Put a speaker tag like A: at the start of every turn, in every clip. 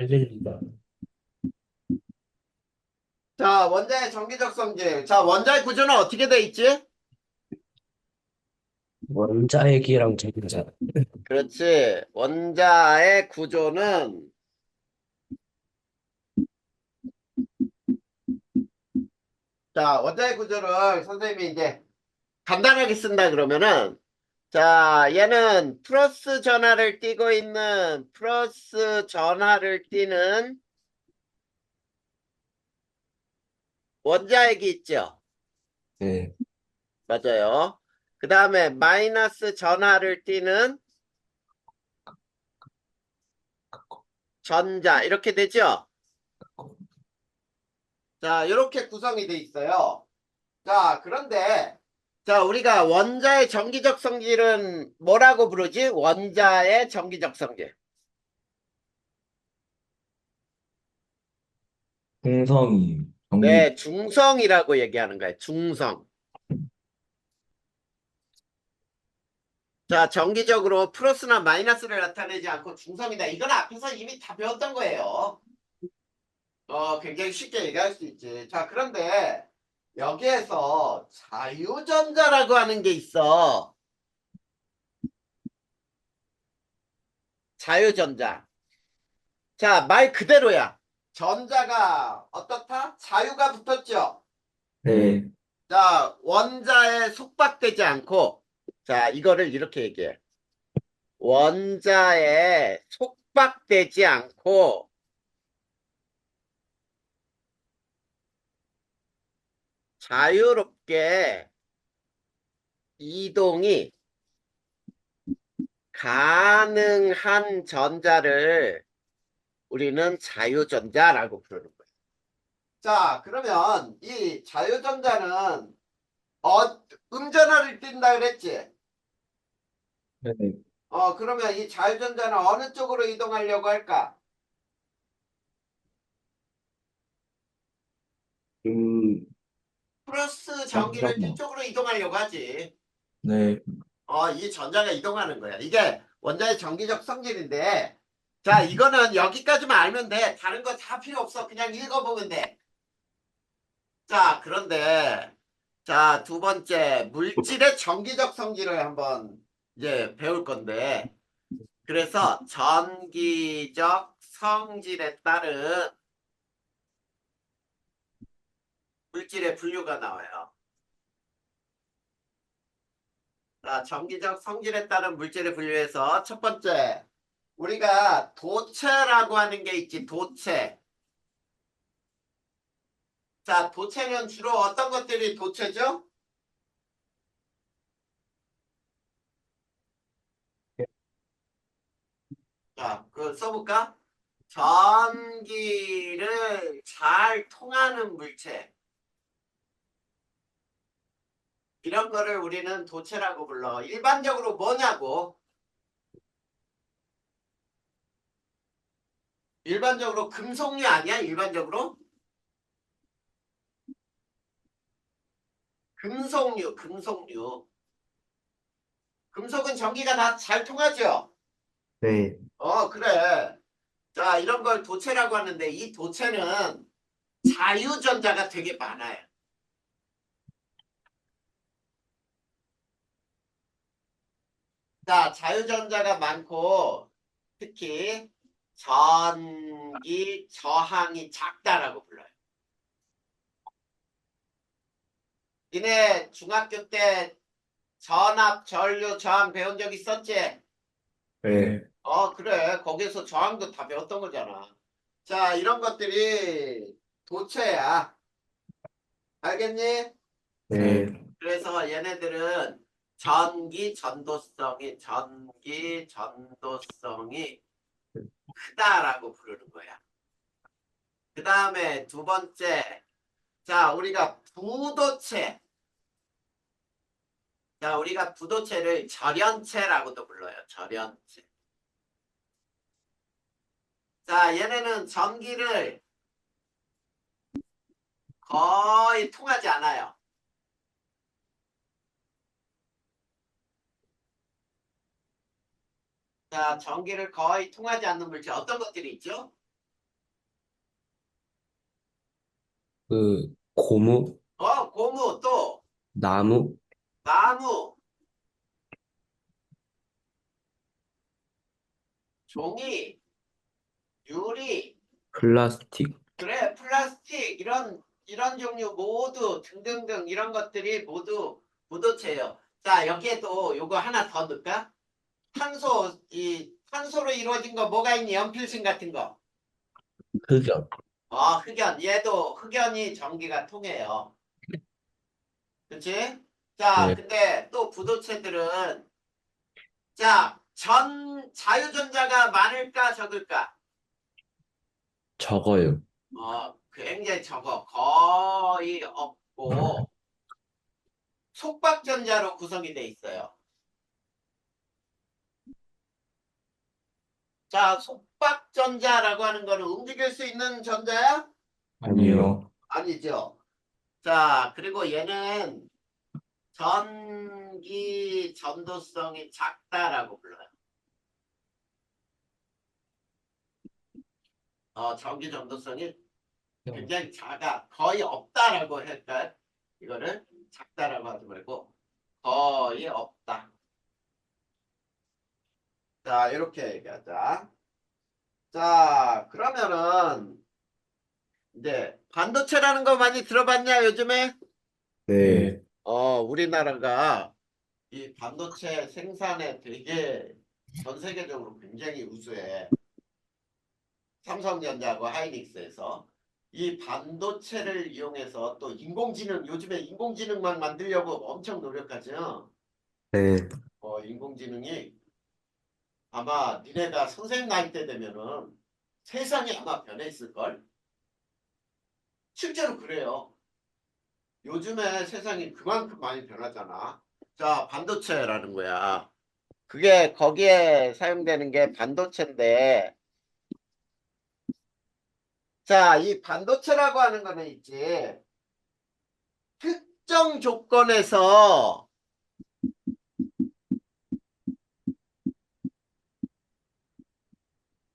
A: 알릴리다.
B: 자, 원자의 정기적 성질. 자, 원자의 구조는 어떻게 돼 있지?
A: 원자핵이랑 전자.
B: 그렇지. 원자의 구조는, 자, 원자의 구조를 선생님이 이제 간단하게 쓴다 그러면은, 자, 얘는 플러스 전하를 띠는 원자핵이 있죠.
A: 네.
B: 맞아요. 그 다음에 마이너스 전하를 띠는 전자. 이렇게 되죠? 자, 이렇게 구성이 돼 있어요. 자, 그런데, 자, 우리가 원자의 정기적 성질은 뭐라고 부르지? 원자의 정기적 성질.
A: 중성이 전기.
B: 네, 중성이라고 얘기하는 거예요. 중성. 자, 정기적으로 플러스나 마이너스를 나타내지 않고 중성이다. 이건 앞에서 이미 다 배웠던 거예요. 굉장히 쉽게 얘기할 수 있지. 자, 그런데 여기에서 자유전자라고 하는 게 있어. 자유전자. 자, 말 그대로야. 전자가 어떻다? 자유가 붙었죠?
A: 네.
B: 자, 원자에 속박되지 않고, 자, 이거를 이렇게 얘기해. 원자에 속박되지 않고 자유롭게 이동이 가능한 전자를 우리는 자유전자라고 부르는 거예요. 자, 그러면 이 자유전자는 음전하를 띈다 그랬지?
A: 네.
B: 그러면 이 자유전자는 어느 쪽으로 이동하려고 할까?
A: 음,
B: 플러스 전기를 띈
A: 잠깐만.
B: 쪽으로 이동하려고 하지.
A: 네.
B: 이 전자가 이동하는 거야. 이게 원자의 정기적 성질인데, 자, 이거는 여기까지만 알면 돼. 다른 거 다 필요 없어. 그냥 읽어보면 돼. 자, 그런데, 자, 두 번째, 물질의 정기적 성질을 한번 이제 배울 건데, 그래서 전기적 성질에 따른 물질의 분류가 나와요. 자, 전기적 성질에 따른 물질의 분류에서 첫 번째, 우리가 도체라고 하는 게 있지, 도체. 자, 도체는 주로 어떤 것들이 도체죠? 자, 그 써볼까? 전기를 잘 통하는 물체. 이런 거를 우리는 도체라고 불러. 일반적으로 뭐냐고? 일반적으로 금속류 아니야? 일반적으로? 금속류, 금속류. 금속은 전기가 다 잘 통하죠?
A: 네.
B: 그래. 자, 이런 걸 도체라고 하는데 이 도체는 자유전자가 되게 많아요. 자, 자유전자가 많고 특히 전기 저항이 작다라고 불러요. 니네 중학교 때 전압, 전류, 저항 배운 적 있었지?
A: 네.
B: 그래. 거기서 저항도 다 배웠던 거잖아. 자, 이런 것들이 도체야. 알겠니?
A: 네.
B: 그래서 얘네들은 전기 전도성이 크다라고 부르는 거야. 그 다음에 두 번째, 자, 우리가 부도체를 절연체라고도 불러요. 절연체. 자, 얘네는 전기를 거의 통하지 않아요. 자, 전기를 거의 통하지 않는 물질 어떤 것들이 있죠?
A: 고무,
B: 고무 또
A: 나무,
B: 나무, 종이, 유리,
A: 플라스틱.
B: 그래, 플라스틱, 이런 종류 모두 등등등 이런 것들이 모두 부도체예요. 자, 여기에도 요거 하나 더 넣을까? 탄소로 이루어진 거 뭐가 있니? 연필심 같은 거.
A: 흑연.
B: 흑연. 얘도 흑연이 전기가 통해요. 그치? 자,
A: 네,
B: 근데 또 부도체들은, 자, 자유전자가 많을까, 적을까?
A: 적어요.
B: 굉장히 적어. 거의 없고, 속박전자로 구성이 돼 있어요. 자, 속박전자라고 하는 거는 움직일 수 있는 전자야?
A: 아니요.
B: 아니죠. 자, 그리고 얘는 전기 전도성이 작다라고 불러요. 전기 전도성이 굉장히 작아. 거의 없다라고 할까요? 이거를 작다라고 하지 말고 거의 없다. 자, 이렇게 얘기하자. 자, 그러면은 이제 반도체라는 거 많이 들어봤냐, 요즘에?
A: 네,
B: 우리나라가 이 반도체 생산에 되게 전 세계적으로 굉장히 우수해. 삼성전자하고 하이닉스에서 이 반도체를 이용해서 또 인공지능, 요즘에 인공지능만 만들려고 엄청 노력하죠.
A: 네,
B: 인공지능이 아마 니네가 선생님 나이 때 되면은 세상이 아마 변해 있을걸? 실제로 그래요. 요즘에 세상이 그만큼 많이 변하잖아. 자, 반도체라는 거야. 그게 거기에 사용되는 게 반도체인데, 자, 이 반도체라고 하는 거는 있지. 특정 조건에서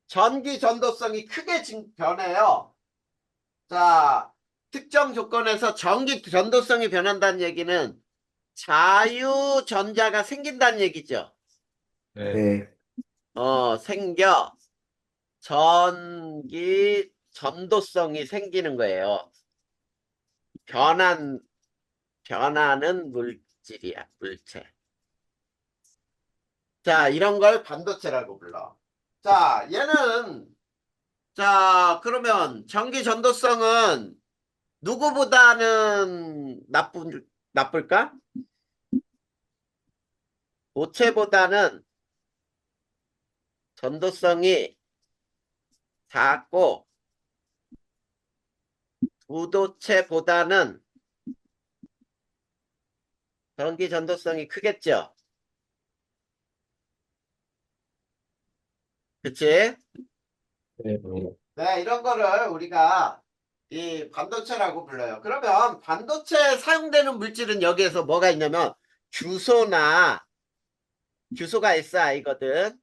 B: 전기 전도성이 크게 변해요. 자, 특정 조건에서 전기 전도성이 변한다는 얘기는 자유전자가 생긴다는 얘기죠.
A: 네,
B: 생겨 전기 전도성이 생기는 거예요. 변한, 변하는 물질이야, 물체. 자, 이런 걸 반도체라고 불러. 자, 그러면 전기 전도성은 누구보다는 나쁠까? 고체보다는 전도성이 작고, 부도체보다는 전기 전도성이 크겠죠? 그치?
A: 네,
B: 네, 이런 거를 우리가 이 반도체라고 불러요. 그러면 반도체에 사용되는 물질은 여기에서 뭐가 있냐면 규소나 규소가 SI거든.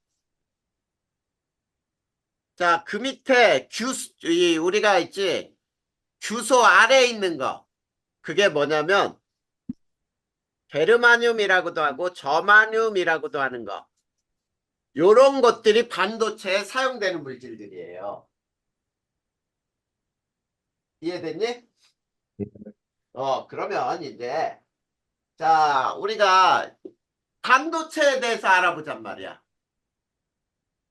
B: 자, 그 밑에 우리가 있지. 규소 아래에 있는 거. 그게 뭐냐면 게르마늄이라고도 하고 저마늄이라고도 하는 거. 요런 것들이 반도체에 사용되는 물질들이에요. 이해됐니? 그러면 이제 자, 우리가 반도체에 대해서 알아보잔 말이야.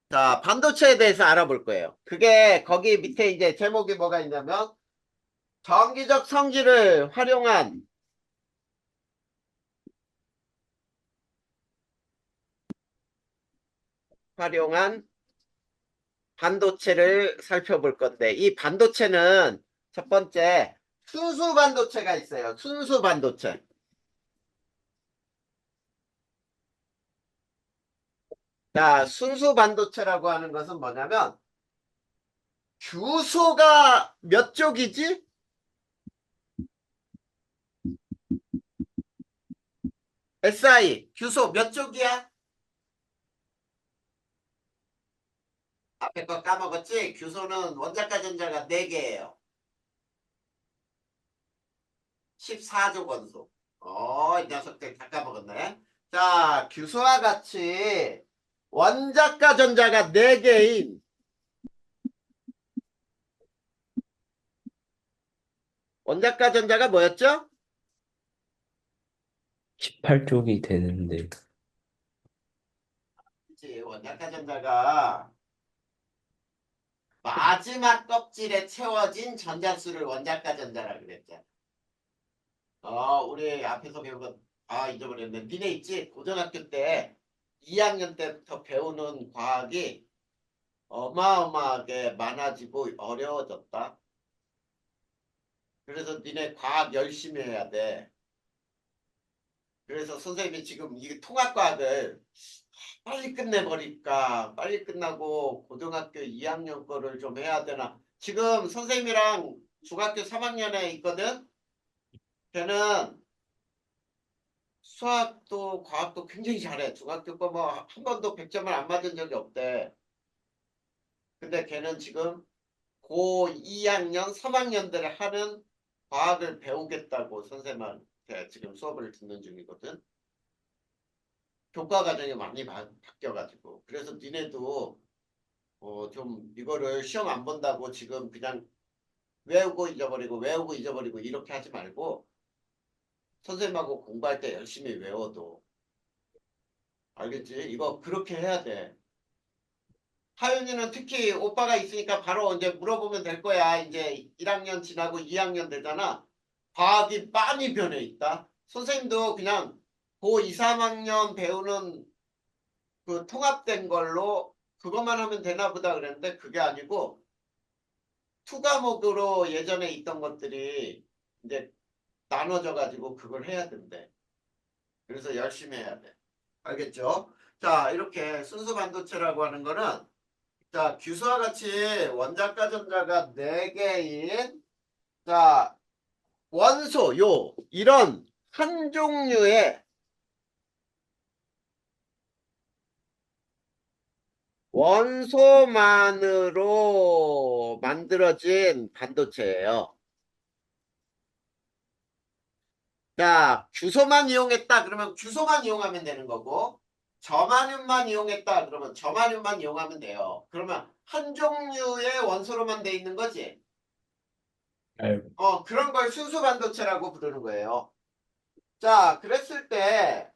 B: 자, 반도체에 대해서 알아볼 거예요. 그게 거기 밑에 이제 제목이 뭐가 있냐면 전기적 성질을 활용한 반도체를 살펴볼 건데 이 반도체는 첫 번째 순수 반도체가 있어요. 순수 반도체. 자, 순수 반도체라고 하는 것은 뭐냐면 규소가 몇 쪽이지? 규소 몇 쪽이야? 앞에 거 까먹었지? 규소는 원자가 전자가 4개예요. 14조 원소. 이 녀석들 다 까먹었네. 자, 규수와 같이 원자과 전자가 4개인 원자과 전자가 뭐였죠?
A: 18쪽이 되는데.
B: 그치, 원자과 전자가 마지막 껍질에 채워진 전자수를 원자과 전자라 그랬잖아. 우리 앞에서 배운 건, 잊어버렸네. 니네 있지? 고등학교 때 2학년 때부터 배우는 과학이 어마어마하게 많아지고 어려워졌다. 그래서 니네 과학 열심히 해야 돼. 그래서 선생님이 지금 이 통합과학을 빨리 끝내버릴까? 빨리 끝나고 고등학교 2학년 거를 좀 해야 되나? 지금 선생님이랑 중학교 3학년에 있거든? 걔는 수학도 과학도 굉장히 잘해. 중학교 거 뭐 한 번도 100점을 안 맞은 적이 없대. 근데 걔는 지금 고 2학년, 3학년들이 하는 과학을 배우겠다고 선생님한테 지금 수업을 듣는 중이거든. 교과 과정이 많이 바뀌어가지고. 그래서 니네도 좀 이거를 시험 안 본다고 지금 그냥 외우고 잊어버리고 외우고 잊어버리고 이렇게 하지 말고 선생님하고 공부할 때 열심히 외워도 알겠지? 이거 그렇게 해야 돼. 하윤이는 특히 오빠가 있으니까 바로 이제 물어보면 될 거야. 이제 1학년 지나고 2학년 되잖아. 과학이 많이 변해 있다. 선생님도 그냥 고 2, 3학년 배우는 그 통합된 걸로 그것만 하면 되나 보다 그랬는데 그게 아니고 투과목으로 예전에 있던 것들이 이제 나눠져 가지고 그걸 해야 된대. 그래서 열심히 해야 돼. 알겠죠? 자, 이렇게 순수 반도체라고 하는 거는 자, 규수와 같이 원자과 전자가 4개인 자, 원소 이런 한 종류의 원소만으로 만들어진 반도체예요. 자, 규소만 이용했다 그러면 규소만 이용하면 되는 거고 점화륨만 이용했다 그러면 점화륨만 이용하면 돼요. 그러면 한 종류의 원소로만 돼 있는 거지.
A: 알,
B: 그런 걸 순수 반도체라고 부르는 거예요. 자, 그랬을 때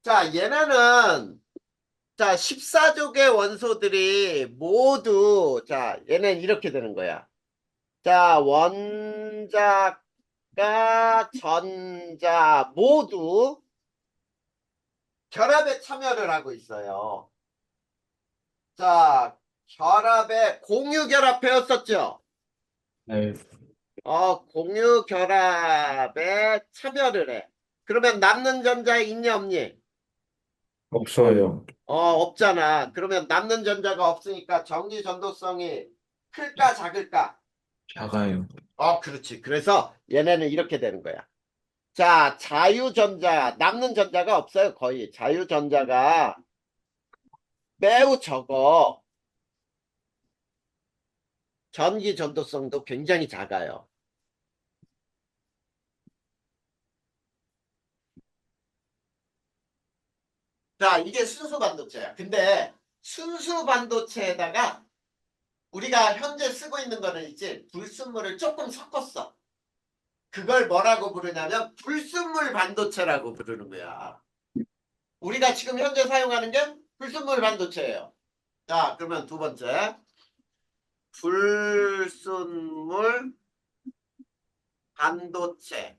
B: 자, 얘네는 자, 14족의 원소들이 모두 자, 얘는 이렇게 되는 거야. 자, 원자과 전자 모두 결합에 참여를 하고 있어요. 자, 결합에 공유 결합 배웠었죠?
A: 알,
B: 공유 결합에 참여를 해. 그러면 남는 전자 있니 없니?
A: 없어요.
B: 없잖아. 그러면 남는 전자가 없으니까 전기 전도성이 클까 작을까?
A: 작아요.
B: 그렇지. 그래서 얘네는 이렇게 되는 거야. 자, 자유전자, 남는 전자가 없어요, 거의. 자유전자가 매우 적어. 전기 전도성도 굉장히 작아요. 자, 이게 순수 반도체야. 근데 순수 반도체에다가 우리가 현재 쓰고 있는 거는 있지, 불순물을 조금 섞었어. 그걸 뭐라고 부르냐면 불순물 반도체라고 부르는 거야. 우리가 지금 현재 사용하는 게 불순물 반도체예요. 자, 그러면 두 번째. 불순물 반도체.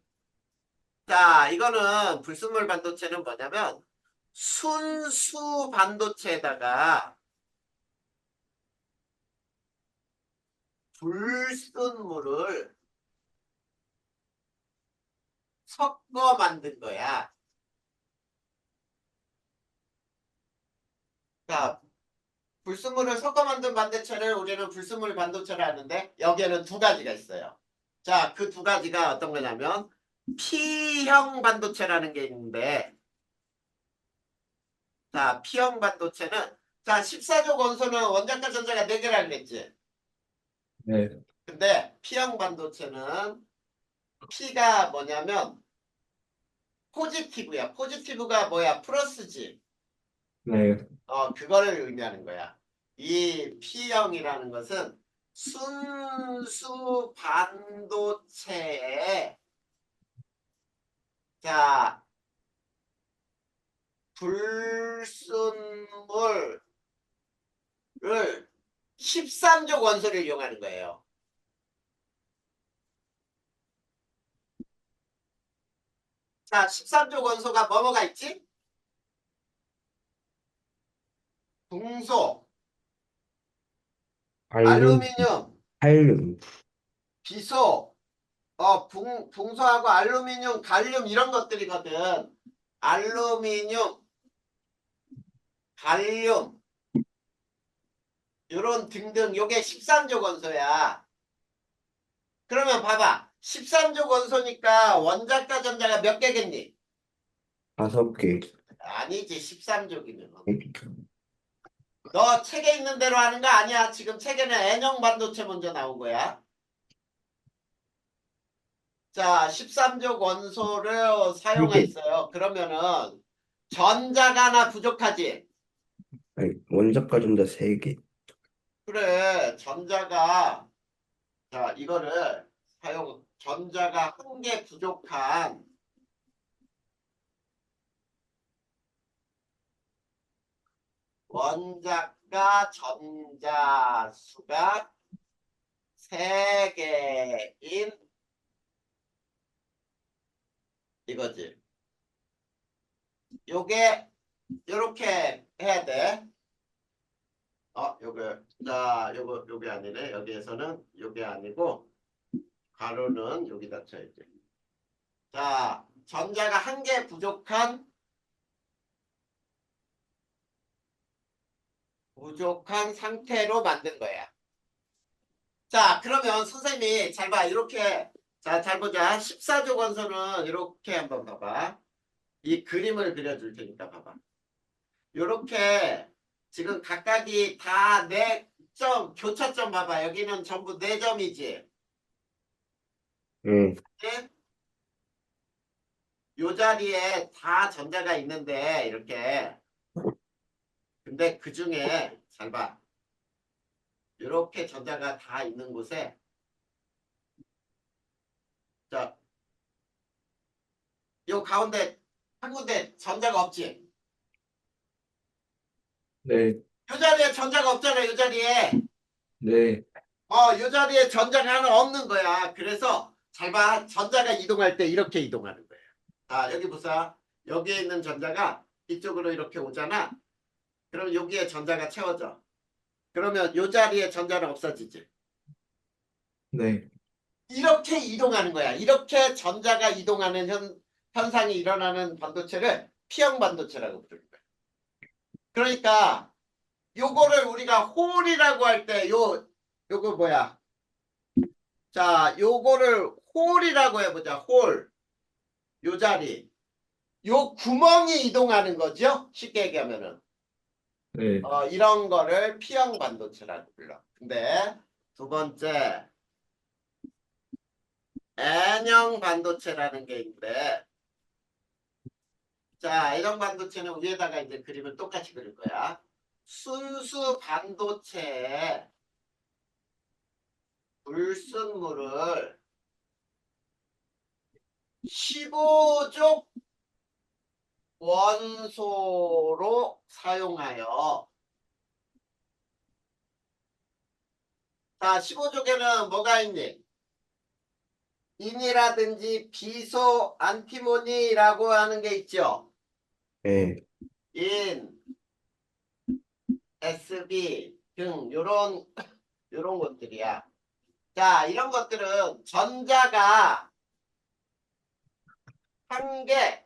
B: 자, 이거는 불순물 반도체는 뭐냐면 순수 반도체에다가 불순물을 섞어 만든 거야. 자, 불순물을 섞어 만든 반도체를 우리는 불순물 반도체를 하는데 여기에는 두 가지가 있어요. 자, 그 두 가지가 어떤 거냐면 P형 반도체라는 게 있는데 자, P형 반도체는 자, 14족 원소는 원자과 전자가 4개라 그랬지.
A: 네.
B: 근데 P형 반도체는 P가 뭐냐면 포지티브야. 포지티브가 뭐야? 플러스지.
A: 네.
B: 그거를 의미하는 거야. 이 P형이라는 것은 순수 반도체에 자, 불순물을 13족 원소를 이용하는 거예요. 자, 13족 원소가 뭐뭐가 있지? 붕소,
C: 알륨,
B: 알루미늄,
C: 칼륨,
B: 비소, 붕소하고 알루미늄, 갈륨 이런 것들이거든. 알루미늄, 갈륨, 요런 등등 요게 13족 원소야. 그러면 봐봐. 13족 원소니까 원자과 전자가 몇 개겠니?
C: 5개.
B: 아니지. 13족이면. 너 책에 있는 대로 하는 거 아니야. 지금 책에는 N형 반도체 먼저 나온 거야. 자, 13족 원소를 사용했어요. 그러면은 전자가 하나 부족하지?
C: 아니, 원자과 전자 3개.
B: 그래, 전자가 자, 이거를 전자가 한 개 부족한 원자가 전자 수가 3개인 이거지. 요게 요렇게 해야 돼. 요게 아니네. 여기에서는 요게 아니고 가로는 여기다 쳐야지. 자, 전자가 한 개 부족한 상태로 만든 거야. 자, 그러면 선생님이 잘 봐. 이렇게 자, 잘 보자. 14조 원소는 이렇게 한번 봐봐. 이 그림을 그려줄 테니까 봐봐. 이렇게 지금 각각이 다 4점, 교차점 봐봐. 여기는 전부 4점이지.
C: 응,
B: 요 자리에 다 전자가 있는데 이렇게 근데 그 중에 잘 봐. 이렇게 전자가 다 있는 곳에 자, 요 가운데 한 군데 전자가 없지.
A: 네.
B: 요 자리에 전자가 없잖아. 요 자리에.
A: 네.
B: 요 자리에 전자가 하나 없는 거야. 그래서 잘 봐. 전자가 이동할 때 이렇게 이동하는 거야. 자, 여기 보자. 여기에 있는 전자가 이쪽으로 이렇게 오잖아. 그럼 여기에 전자가 채워져. 그러면 요 자리에 전자는 없어지지.
A: 네.
B: 이렇게 이동하는 거야. 이렇게 전자가 이동하는 현상이 일어나는 반도체를 P형 반도체라고 부르는 거야. 그러니까 요거를 우리가 홀이라고 할 때 요거 뭐야? 자, 요거를 홀이라고 해보자. 홀. 요 자리. 요 구멍이 이동하는 거죠. 쉽게 얘기하면은.
A: 네.
B: 이런 거를 P형 반도체라고 불러. 근데 두 번째 N형 반도체라는 게 있는데 자, N형 반도체는 위에다가 이제 그림을 똑같이 그릴 거야. 순수 반도체에 불순물을 15족 원소로 사용하여 자, 15족에는 뭐가 있니? 인이라든지 비소, 안티모니라고 하는 게 있죠.
C: 네,
B: 인, SB 등 요런 것들이야. 자, 이런 것들은 전자가 한 개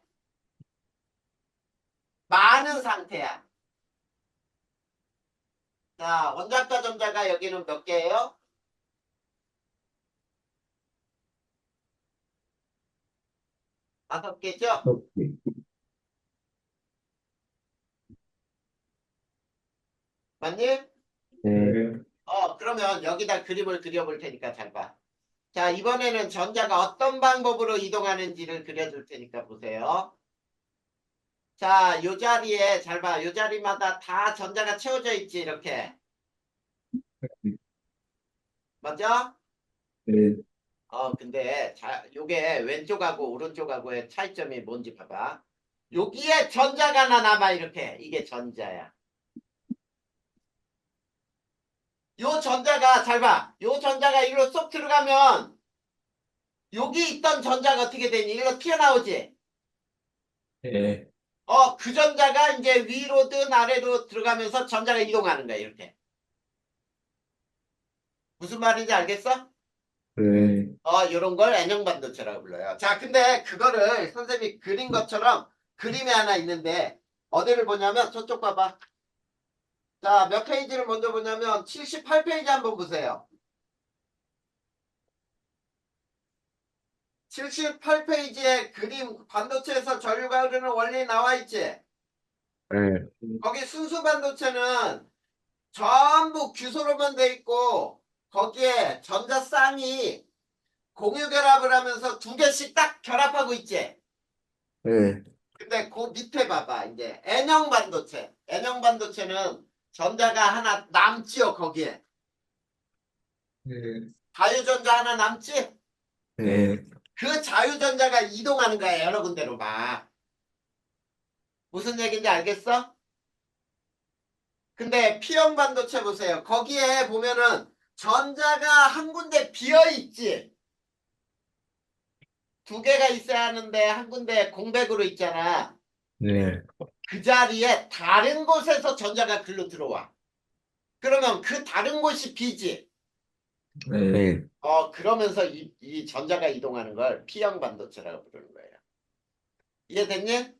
B: 많은 상태야. 자, 원자과 전자가 여기는 몇 개예요? 5개죠?
C: 5개.
B: 맞니?
C: 네,
A: 네.
B: 그러면 여기다 그림을 그려볼 테니까 잘 봐. 자, 이번에는 전자가 어떤 방법으로 이동하는지를 그려줄 테니까 보세요. 자, 요 자리에 잘 봐. 요 자리마다 다 전자가 채워져 있지, 이렇게. 맞죠?
A: 네,
B: 근데 요게 왼쪽하고 오른쪽하고의 차이점이 뭔지 봐봐. 여기에 전자가 하나 남아, 이렇게. 이게 전자야. 요 전자가 잘 봐. 요 전자가 이리로 쏙 들어가면 여기 있던 전자가 어떻게 되니? 이리로 튀어나오지?
A: 네,
B: 그 전자가 이제 위로든 아래로 들어가면서 전자가 이동하는 거야, 이렇게. 무슨 말인지 알겠어?
C: 네,
B: 요런 걸 N형 반도체라고 불러요. 자, 근데 그거를 선생님이 그린 것처럼 그림이 하나 있는데, 어디를 보냐면, 저쪽 봐봐. 자, 몇 페이지를 먼저 보냐면, 78페이지 한번 보세요. 78페이지에 그림, 반도체에서 전류가 흐르는 원리 나와 있지?
C: 네,
B: 거기 순수 반도체는 전부 규소로만 돼 있고 거기에 전자 쌍이 공유 결합을 하면서 두 개씩 딱 결합하고 있지.
C: 네,
B: 근데 그 밑에 봐봐. 이제 N형 반도체. N형 반도체는 전자가 하나 남지요, 거기에.
A: 네,
B: 자유전자 하나 남지?
C: 네,
B: 그 자유전자가 이동하는 거야, 여러 군데로 막. 무슨 얘기인지 알겠어? 근데 P형 반도체 보세요. 거기에 보면은 전자가 한 군데 비어 있지. 두 개가 있어야 하는데 한 군데 공백으로 있잖아.
C: 네,
B: 그 자리에 다른 곳에서 전자가 글로 들어와. 그러면 그 다른 곳이 비지.
A: 네,
C: 네,
B: 그러면서 이 전자가 이동하는 걸 P형 반도체라고 부르는 거예요. 이해됐니?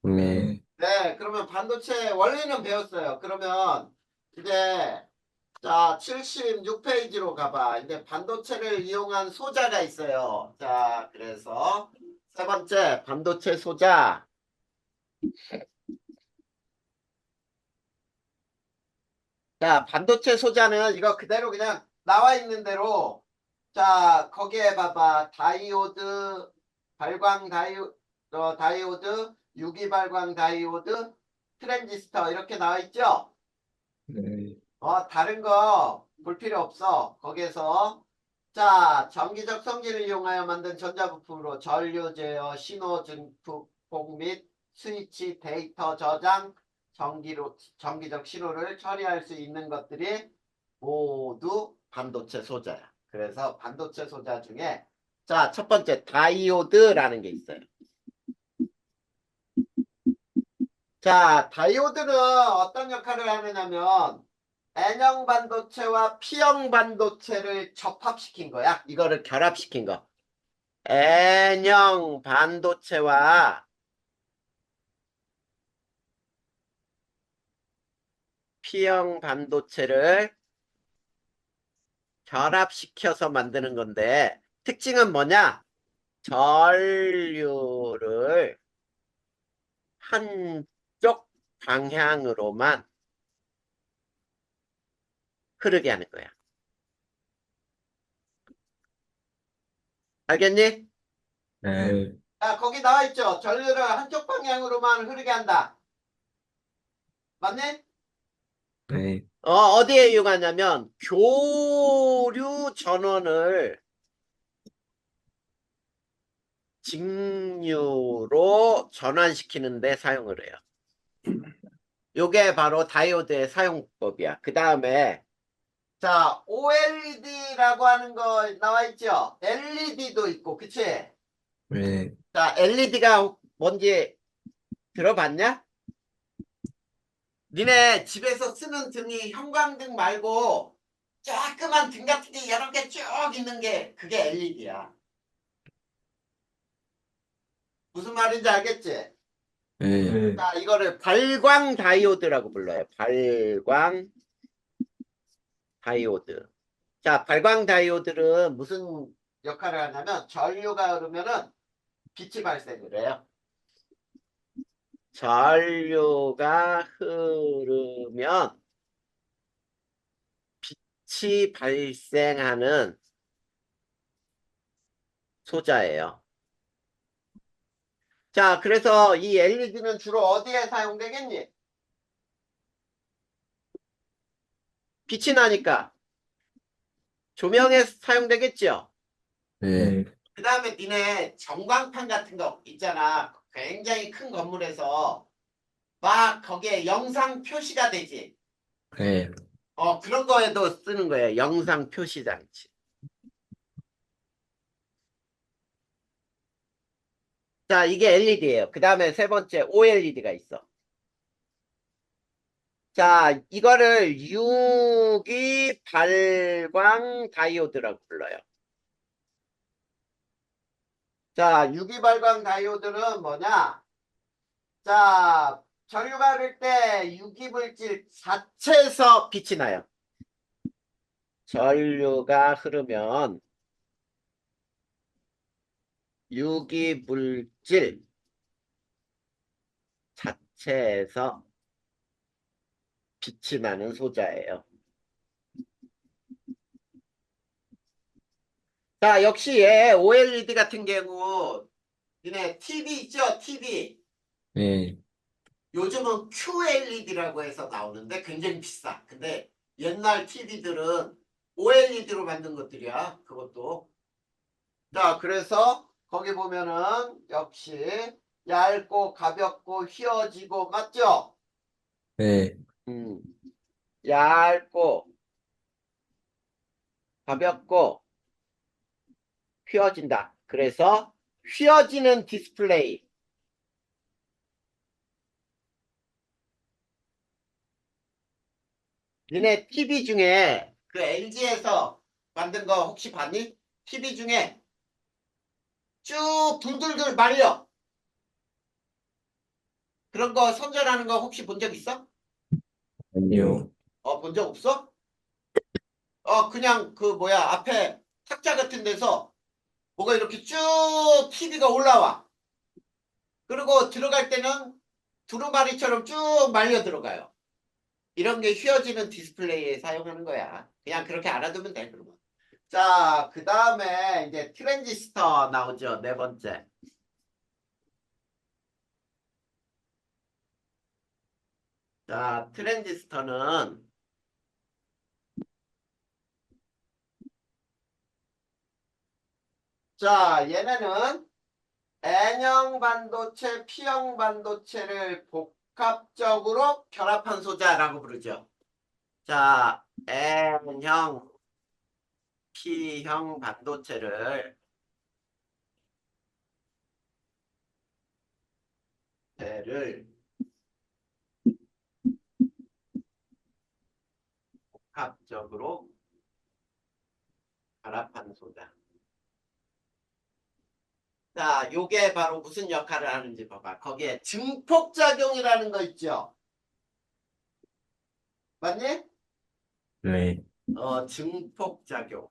C: 네,
B: 네, 그러면 반도체 원리는 배웠어요. 그러면 이제 자, 76페이지로 가봐. 이제 반도체를 이용한 소자가 있어요. 자, 그래서 세 번째 반도체 소자. 자, 반도체 소자는 이거 그대로 그냥 나와 있는 대로 자, 거기에 봐봐. 다이오드, 다이오드, 유기발광 다이오드, 트랜지스터 이렇게 나와 있죠?
A: 네,
B: 다른 거 볼 필요 없어. 거기에서 자, 전기적 성질을 이용하여 만든 전자부품으로 전류 제어, 신호 증폭 및 스위치, 데이터 저장, 전기적 신호를 처리할 수 있는 것들이 모두 반도체 소자야. 그래서 반도체 소자 중에 자, 첫 번째 다이오드라는 게 있어요. 자, 다이오드는 어떤 역할을 하느냐면 N형 반도체와 P형 반도체를 접합시킨 거야. 이거를 결합시킨 거. N형 반도체와 P형 반도체를 결합시켜서 만드는 건데 특징은 뭐냐? 전류를 한쪽 방향으로만 흐르게 하는 거야. 알겠니?
C: 네,
B: 자, 거기 나와 있죠. 전류를 한쪽 방향으로만 흐르게 한다. 맞니?
C: 네,
B: 어디에 이용하냐면 교류 전원을 직류로 전환시키는 데 사용을 해요. 요게 바로 다이오드의 사용법이야. 그 다음에 자, OLED라고 하는 거 나와 있죠? LED도 있고, 그치?
C: 네,
B: 자, LED가 뭔지 들어봤냐? 니네 집에서 쓰는 등이 형광등 말고 조그만 등 같은 게 여러 개 쭉 있는 게 그게 LED야. 무슨 말인지 알겠지?
C: 네,
A: 네,
B: 자, 이거를 발광 다이오드라고 불러요. 발광 다이오드. 자, 발광 다이오드는 무슨 역할을 하냐면 전류가 흐르면은 빛이 발생을 해요. 전류가 흐르면 빛이 발생하는 소자예요. 자, 그래서 이 LED는 주로 어디에 사용되겠니? 빛이 나니까 조명에 사용되겠죠?
C: 네.
A: 네.
B: 그 다음에 니네 전광판 같은 거 있잖아. 굉장히 큰 건물에서 막 거기에 영상 표시가 되지.
C: 네.
B: 그런 거에도 쓰는 거예요. 영상 표시 장치. 자, 이게 LED예요. 그 다음에 세 번째 OLED가 있어. 자, 이거를 유기 발광 다이오드라고 불러요. 자, 유기 발광 다이오드는 뭐냐? 자, 전류가 흐를 때 유기물질 자체에서 빛이 나요. 전류가 흐르면 유기물질 자체에서 빛이 나는 소자예요. 자, 역시 얘 OLED 같은 경우 니네 TV 있죠? TV.
C: 네.
B: 요즘은 QLED라고 해서 나오는데 굉장히 비싸. 근데 옛날 TV들은 OLED로 만든 것들이야. 그것도. 자, 그래서 거기 보면은 역시 얇고 가볍고 휘어지고 맞죠?
C: 네.
B: 음, 얇고 가볍고 휘어진다. 그래서 휘어지는 디스플레이. 니네 TV 중에 그 LG에서 만든 거 혹시 봤니? TV 중에 쭉 둘둘둘 말려. 그런 거 선전하는 거 혹시 본 적 있어?
C: 아니요.
B: 본 적 없어? 그냥 그 뭐야 앞에 탁자 같은 데서 뭐가 이렇게 쭉 TV가 올라와. 그리고 들어갈 때는 두루마리처럼 쭉 말려 들어가요. 이런 게 휘어지는 디스플레이에 사용하는 거야. 그냥 그렇게 알아두면 돼, 그러면. 자, 그 다음에 이제 트랜지스터 나오죠. 네 번째. 자, 트랜지스터는 자, 얘네는 N형 반도체, P형 반도체를 복합적으로 결합한 소자라고 부르죠. 자, N형, P형 반도체를 복합적으로 결합한 소자. 자, 요게 바로 무슨 역할을 하는지 봐봐. 거기에 증폭작용이라는 거 있죠. 맞니?
C: 네.
B: 증폭작용.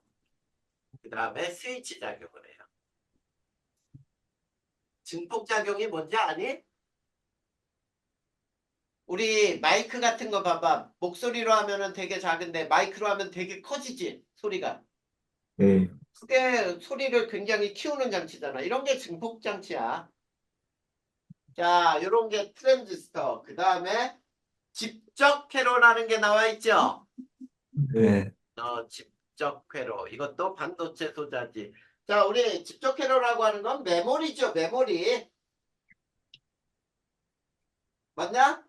B: 그 다음에 스위치 작용을 해요. 증폭작용이 뭔지 아니? 우리 마이크 같은 거 봐봐. 목소리로 하면은 되게 작은데 마이크로 하면 되게 커지지, 소리가.
A: 네.
B: 그게 소리를 굉장히 키우는 장치잖아. 이런 게 증폭장치야. 자, 요런 게 트랜지스터. 그 다음에 집적 회로라는 게 나와 있죠.
A: 네.
B: 집적 회로. 이것도 반도체 소자지. 자, 우리 집적 회로라고 하는 건 메모리죠, 메모리. 맞냐?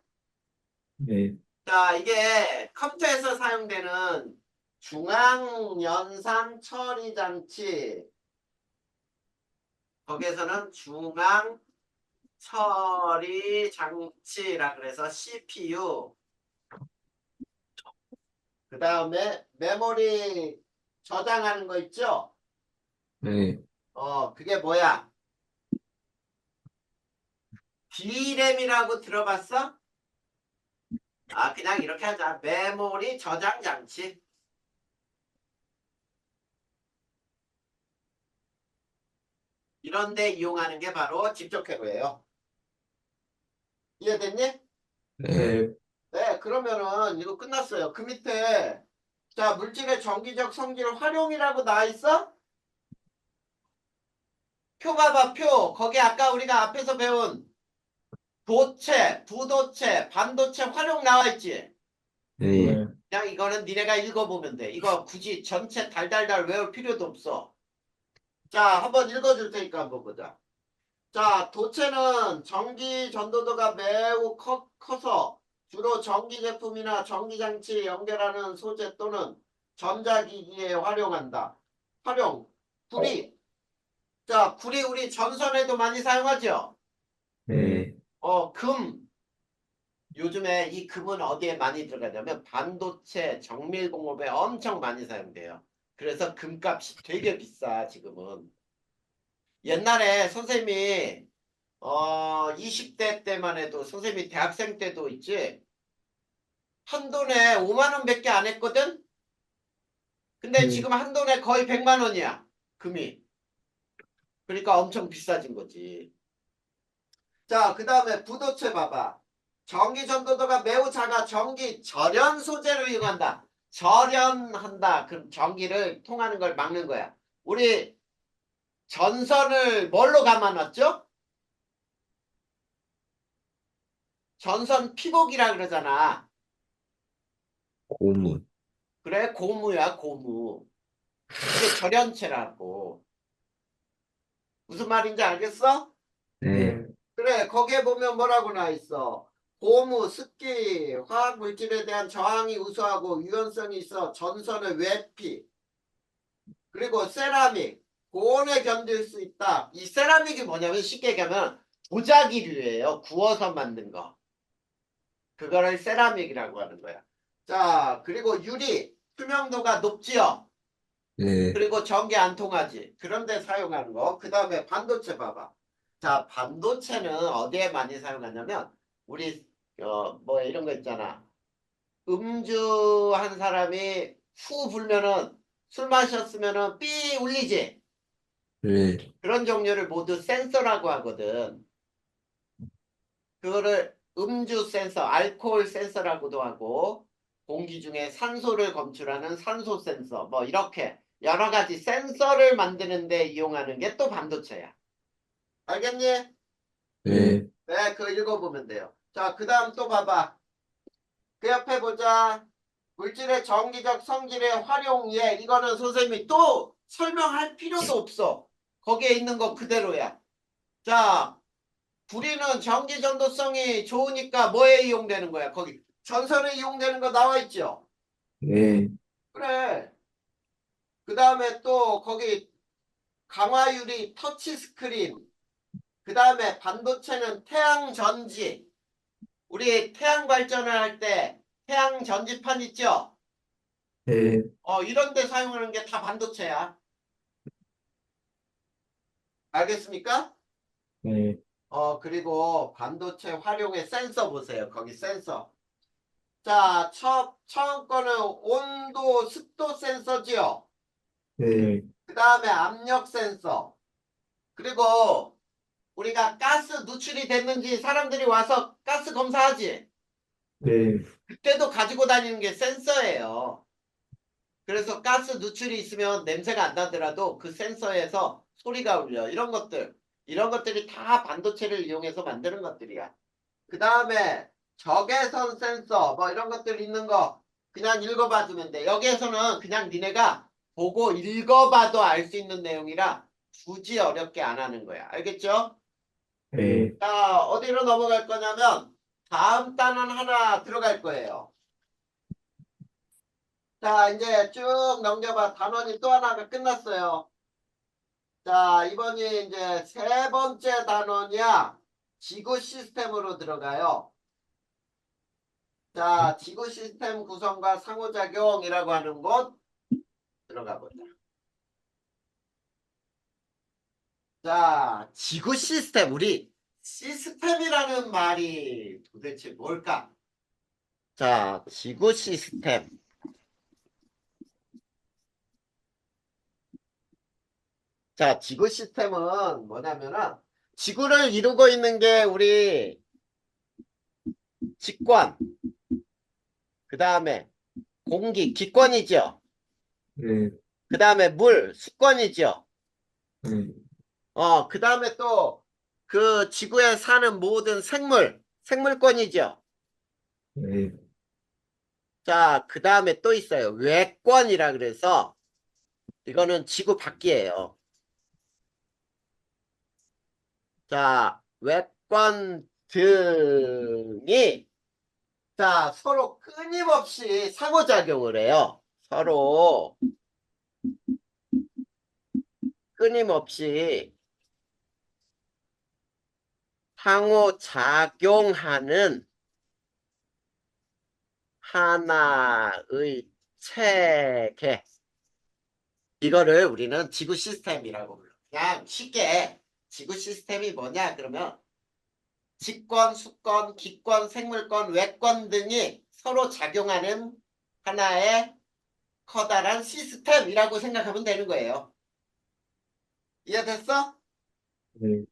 A: 네.
B: 자, 이게 컴퓨터에서 사용되는 중앙 연산 처리 장치. 거기에서는 중앙 처리 장치라 그래서 CPU. 그 다음에 메모리 저장하는 거 있죠?
C: 네.
B: 그게 뭐야? D램이라고 들어봤어? 그냥 이렇게 하자. 메모리 저장 장치. 이런 데 이용하는 게 바로 집적회로예요. 이해됐니?
C: 네.
A: 네.
B: 네, 그러면은 이거 끝났어요. 그 밑에 자, 물질의 정기적 성질 활용이라고 나와 있어? 표 봐봐, 표. 거기 아까 우리가 앞에서 배운 도체, 부도체, 반도체 활용 나와 있지?
C: 네.
B: 그냥 이거는 니네가 읽어보면 돼. 이거 굳이 전체 달달달 외울 필요도 없어. 자, 한번 읽어줄 테니까 한번 보자. 자, 도체는 전기 전도도가 매우 커서 주로 전기 제품이나 전기장치에 연결하는 소재 또는 전자기기에 활용한다. 활용. 구리. 자, 구리 우리 전선에도 많이 사용하죠?
C: 네.
B: 금. 요즘에 이 금은 어디에 많이 들어가냐면 반도체 정밀공업에 엄청 많이 사용돼요. 그래서 금값이 되게 비싸, 지금은. 옛날에 선생님이 20대 때만 해도 선생님이 대학생 때도 있지. 한 돈에 5만 원밖에 안 했거든? 근데 지금 한 돈에 거의 100만 원이야. 금이. 그러니까 엄청 비싸진 거지. 자, 그 다음에 부도체 봐봐. 전기 전도도가 매우 작아 전기 절연 소재를 이용한다. 절연한다. 그럼 전기를 통하는 걸 막는 거야. 우리 전선을 뭘로 감아놨죠? 전선 피복이라 그러잖아.
C: 고무.
B: 그래, 고무야, 고무. 이게 절연체라고. 무슨 말인지 알겠어?
C: 네.
B: 그래, 거기에 보면 뭐라고 나와 있어? 고무, 습기, 화학 물질에 대한 저항이 우수하고 유연성이 있어 전선의 외피, 그리고 세라믹, 고온에 견딜 수 있다. 이 세라믹이 뭐냐면 쉽게 얘기하면 도자기류예요. 구워서 만든 거. 그거를 세라믹이라고 하는 거야. 자, 그리고 유리, 투명도가 높지요.
C: 네.
B: 그리고 전기 안 통하지. 그런데 사용하는 거. 그 다음에 반도체 봐봐. 자, 반도체는 어디에 많이 사용하냐면 우리 뭐 이런 거 있잖아. 음주 한 사람이 후 불면은 술 마셨으면은 삐 울리지.
C: 네.
B: 그런 종류를 모두 센서라고 하거든. 그거를 음주 센서, 알코올 센서라고도 하고 공기 중에 산소를 검출하는 산소 센서 뭐 이렇게 여러 가지 센서를 만드는 데 이용하는 게 또 반도체야. 알겠니?
C: 네.
B: 네, 그거 읽어보면 돼요. 자, 그 다음 또 봐봐. 그 옆에 보자. 물질의 정기적 성질의 활용예. 이거는 선생님이 또 설명할 필요도 없어. 거기에 있는 거 그대로야. 자, 구리는 전기 전도성이 좋으니까 뭐에 이용되는 거야? 거기 전선에 이용되는 거 나와 있죠?
C: 네.
B: 그래. 그 다음에 또 거기 강화유리 터치 스크린. 그 다음에 반도체는 태양 전지. 우리 태양 발전을 할 때 태양 전지판 있죠?
C: 네.
B: 이런 데 사용하는 게 다 반도체야. 알겠습니까?
A: 네.
B: 그리고 반도체 활용의 센서 보세요. 거기 센서. 자, 처음 거는 온도, 습도 센서지요.
A: 네.
B: 그 다음에 압력 센서. 그리고 우리가 가스 누출이 됐는지 사람들이 와서 가스 검사하지.
A: 네.
B: 그때도 가지고 다니는 게 센서예요. 그래서 가스 누출이 있으면 냄새가 안 나더라도 그 센서에서 소리가 울려. 이런 것들이 다 반도체를 이용해서 만드는 것들이야. 그 다음에 적외선 센서 뭐 이런 것들 있는 거 그냥 읽어봐 주면 돼. 여기에서는 그냥 니네가 보고 읽어봐도 알 수 있는 내용이라 굳이 어렵게 안 하는 거야. 알겠죠?
A: 네.
B: 자, 어디로 넘어갈 거냐면 다음 단원 하나 들어갈 거예요. 자, 이제 쭉 넘겨봐. 단원이 또 하나가 끝났어요. 자, 이번이 이제 세 번째 단원이야. 지구 시스템으로 들어가요. 자, 지구 시스템 구성과 상호작용이라고 하는 곳 들어가 보자. 자, 지구 시스템. 우리 시스템이라는 말이 도대체 뭘까? 자, 지구 시스템. 자, 지구 시스템은 뭐냐면은 지구를 이루고 있는 게 우리 직권, 그 다음에 공기, 기권이죠.
A: 네.
B: 그 다음에 물, 수권이죠.
A: 네.
B: 그 다음에 또 그 지구에 사는 모든 생물권이죠.
C: 네,
B: 자, 그 다음에 또 있어요. 외권이라 그래서 이거는 지구 밖이에요. 자, 외권 등이 자, 서로 끊임없이 상호작용을 해요. 서로 끊임없이 상호작용하는 하나의 체계. 이거를 우리는 지구 시스템이라고 불러. 그냥 쉽게 지구 시스템이 뭐냐 그러면 직권, 수권, 기권, 생물권, 외권 등이 서로 작용하는 하나의 커다란 시스템이라고 생각하면 되는 거예요. 이해됐어?
C: 네,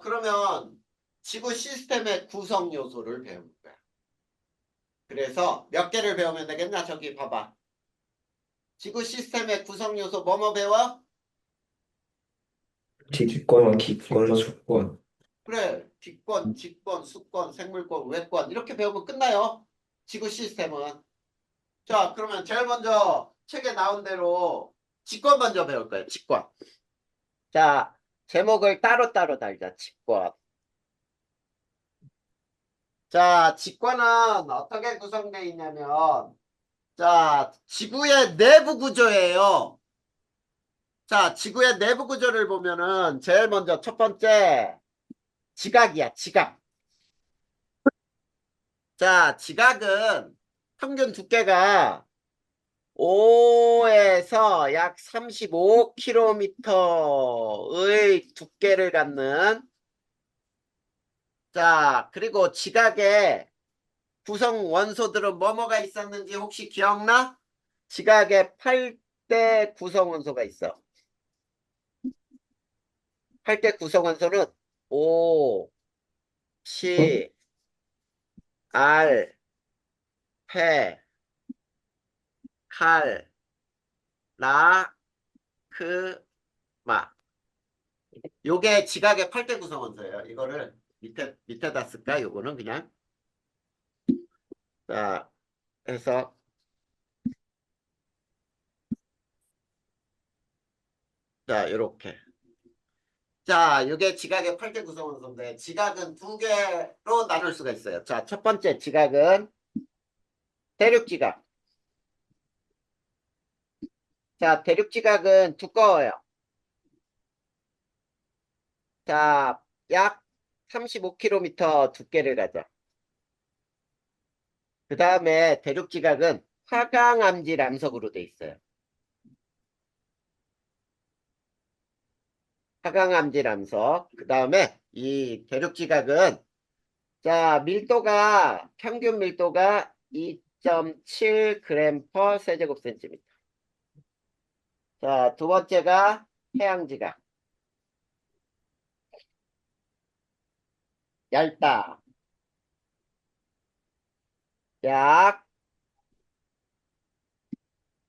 B: 그러면 지구 시스템의 구성 요소를 배우는 거야. 그래서 몇 개를 배우면 되겠나? 저기 봐봐. 지구 시스템의 구성 요소 뭐뭐 배워?
C: 직권, 기권, 수권.
B: 그래. 기권, 직권, 수권, 생물권, 외권 이렇게 배우면 끝나요. 지구 시스템은. 자, 그러면 제일 먼저 책에 나온 대로 직권 먼저 배울 거예요. 직권. 자, 제목을 따로따로 달자. 직권. 자, 직권은 어떻게 구성되어 있냐면 자, 지구의 내부 구조예요. 자, 지구의 내부 구조를 보면은 제일 먼저 첫 번째 지각이야, 지각. 자, 지각은 평균 두께가 5에서 약 35km의 두께를 갖는 자, 그리고 지각의 구성 원소들은 뭐뭐가 있었는지 혹시 기억나? 지각에 8대 구성 원소가 있어. 8대 구성 원소는 O, C, R, 폐, 칼, 라, 크, 마. 요게 지각의 8대 구성 원소예요. 이거를 밑에다 쓸까? 요거는 그냥. 자, 해서 자, 요렇게. 자, 요게 지각의 8대 구성 원소인데 지각은 두 개로 나눌 수가 있어요. 자, 첫 번째 지각은 대륙지각. 자, 대륙지각은 두꺼워요. 자, 약 35km 두께를 가져. 그 다음에 대륙지각은 화강암질 암석으로 돼 있어요. 화강암질 암석. 그 다음에 이 대륙지각은 자, 밀도가 평균 밀도가 2.7g per 세제곱센티미터. 자, 두 번째가 해양지각. 얇다. 약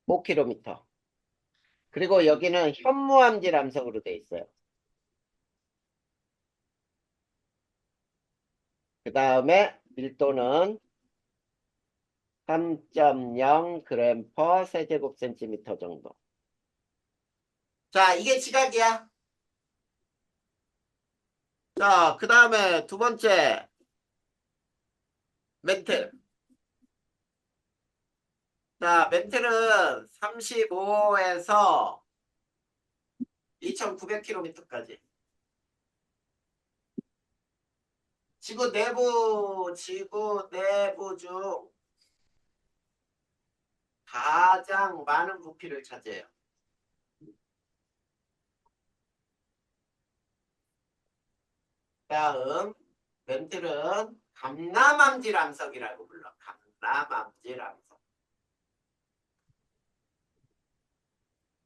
B: 5km. 그리고 여기는 현무암질 암석으로 돼 있어요. 그 다음에 밀도는 3.0g per 세제곱센티미터 정도. 자, 이게 지각이야. 자, 그 다음에 두 번째 멘틀. 자, 멘틀은 35에서 2,900km까지. 지구 내부 중 가장 많은 부피를 차지해요. 다음, 멘틀은 감남암질 암석이라고 불러. 감남암질 암석.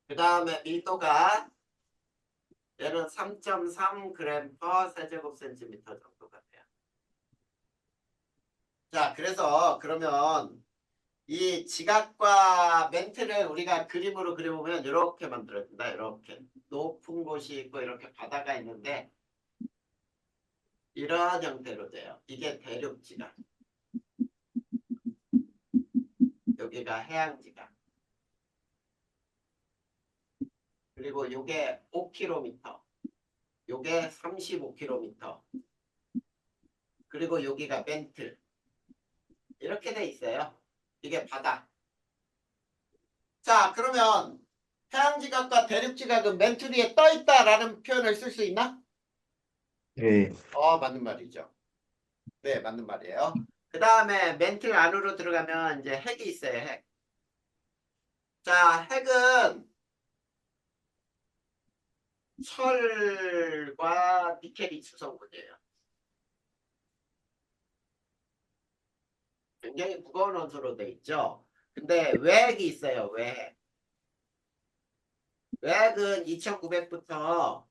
B: 그 다음에 밀도가 얘는 3.3g per 세제곱센티미터 정도가 돼요. 자, 그래서 그러면 이 지각과 멘트를 우리가 그림으로 그려보면 이렇게 만들어진다. 이렇게 높은 곳이 있고 이렇게 바다가 있는데 이러한 형태로 돼요. 이게 대륙 지각. 여기가 해양 지각. 그리고 요게 5km. 요게 35km. 그리고 여기가 멘트. 이렇게 돼 있어요. 이게 바다. 자, 그러면 해양지각과 대륙지각은 멘트 위에 떠 있다라는 표현을 쓸 수 있나?
C: 네.
B: 맞는 말이죠. 네, 맞는 말이에요. 그 다음에 멘트 안으로 들어가면 이제 핵이 있어요, 핵. 자, 핵은 철과 니켈이 구성물이에요. 굉장히 무거운 원소로 돼 있죠. 근데 외핵이 있어요, 외핵. 외핵은 2900부터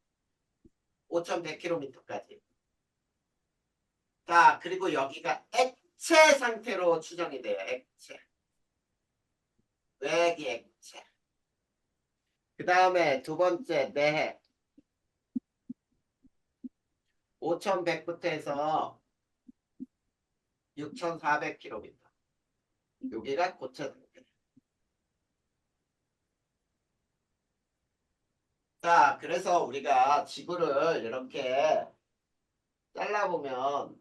B: 5100km까지. 자, 그리고 여기가 액체 상태로 추정이 돼요. 액체. 외기 액체. 그 다음에 두 번째 내핵. 5100부터 해서 6400km. 여기가 고체 상태. 자, 그래서 우리가 지구를 이렇게 잘라보면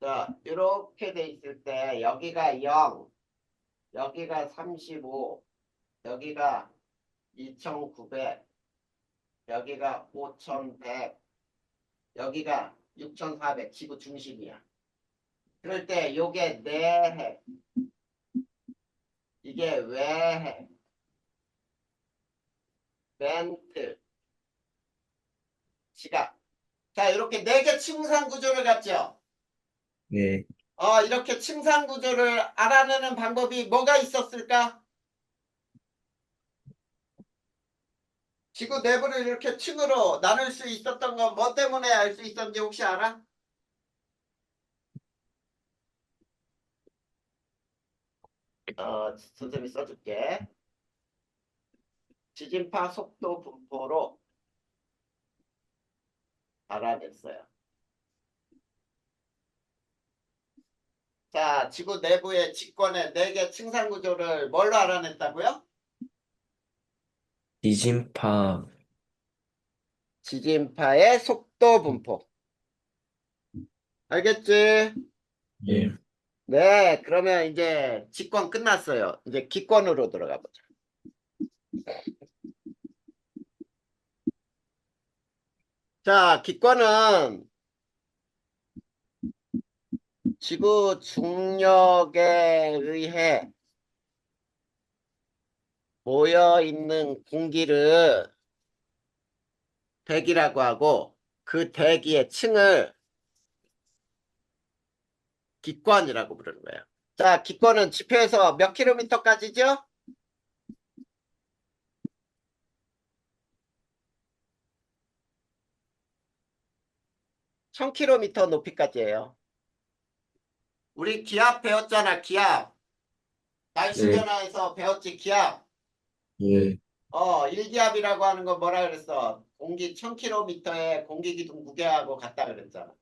B: 자, 이렇게 돼 있을 때 여기가 0, 여기가 35, 여기가 2900, 여기가 5100, 여기가 6400, 지구 중심이야. 그럴 때 요게 내핵, 이게 외핵, 멘트, 지각. 자, 이렇게 네 개 층상 구조를 갖죠.
C: 네.
B: 이렇게 층상 구조를 알아내는 방법이 뭐가 있었을까? 지구 내부를 이렇게 층으로 나눌 수 있었던 건 뭐 때문에 알 수 있었는지 혹시 알아? 선생님이 써줄게. 지진파 속도 분포로 알아냈어요. 자, 지구 내부의 직권의 네 개 층상 구조를 뭘로 알아냈다고요?
C: 지진파.
B: 지진파의 속도 분포. 알겠지?
C: 예.
B: 네, 그러면 이제 직권 끝났어요. 이제 기권으로 들어가 보자. 자, 기권은 지구 중력에 의해 모여 있는 공기를 대기라고 하고 그 대기의 층을 기권이라고 부르는 거예요. 자, 기권은 지표에서 몇 킬로미터까지죠? 1000km 높이까지예요. 우리 기압 배웠잖아, 기압. 날씨
C: 네.
B: 변화에서 배웠지, 기압.
C: 예.
B: 1기압이라고 하는 건 뭐라 그랬어? 공기 1000km에 공기 기둥 9개하고 같다 그랬잖아.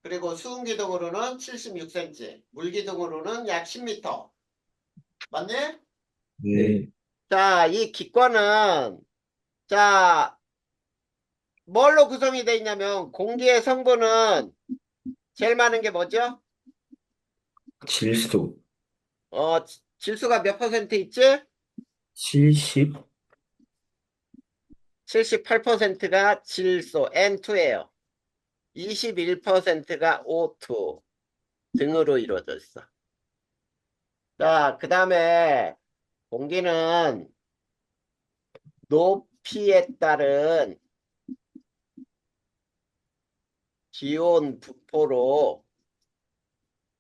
B: 그리고 수은 기둥으로는 76cm, 물 기둥으로는 약 10m. 맞니?
C: 네.
B: 자, 이 기권은 자, 뭘로 구성이 되어 있냐면 공기의 성분은 제일 많은 게 뭐죠?
C: 질소.
B: 질소가 몇 퍼센트 있지?
C: 70?
B: 78%가 질소 N2예요. 21%가 O2 등으로 이루어져 있어. 자, 그 다음에 공기는 높이에 따른 기온 부포로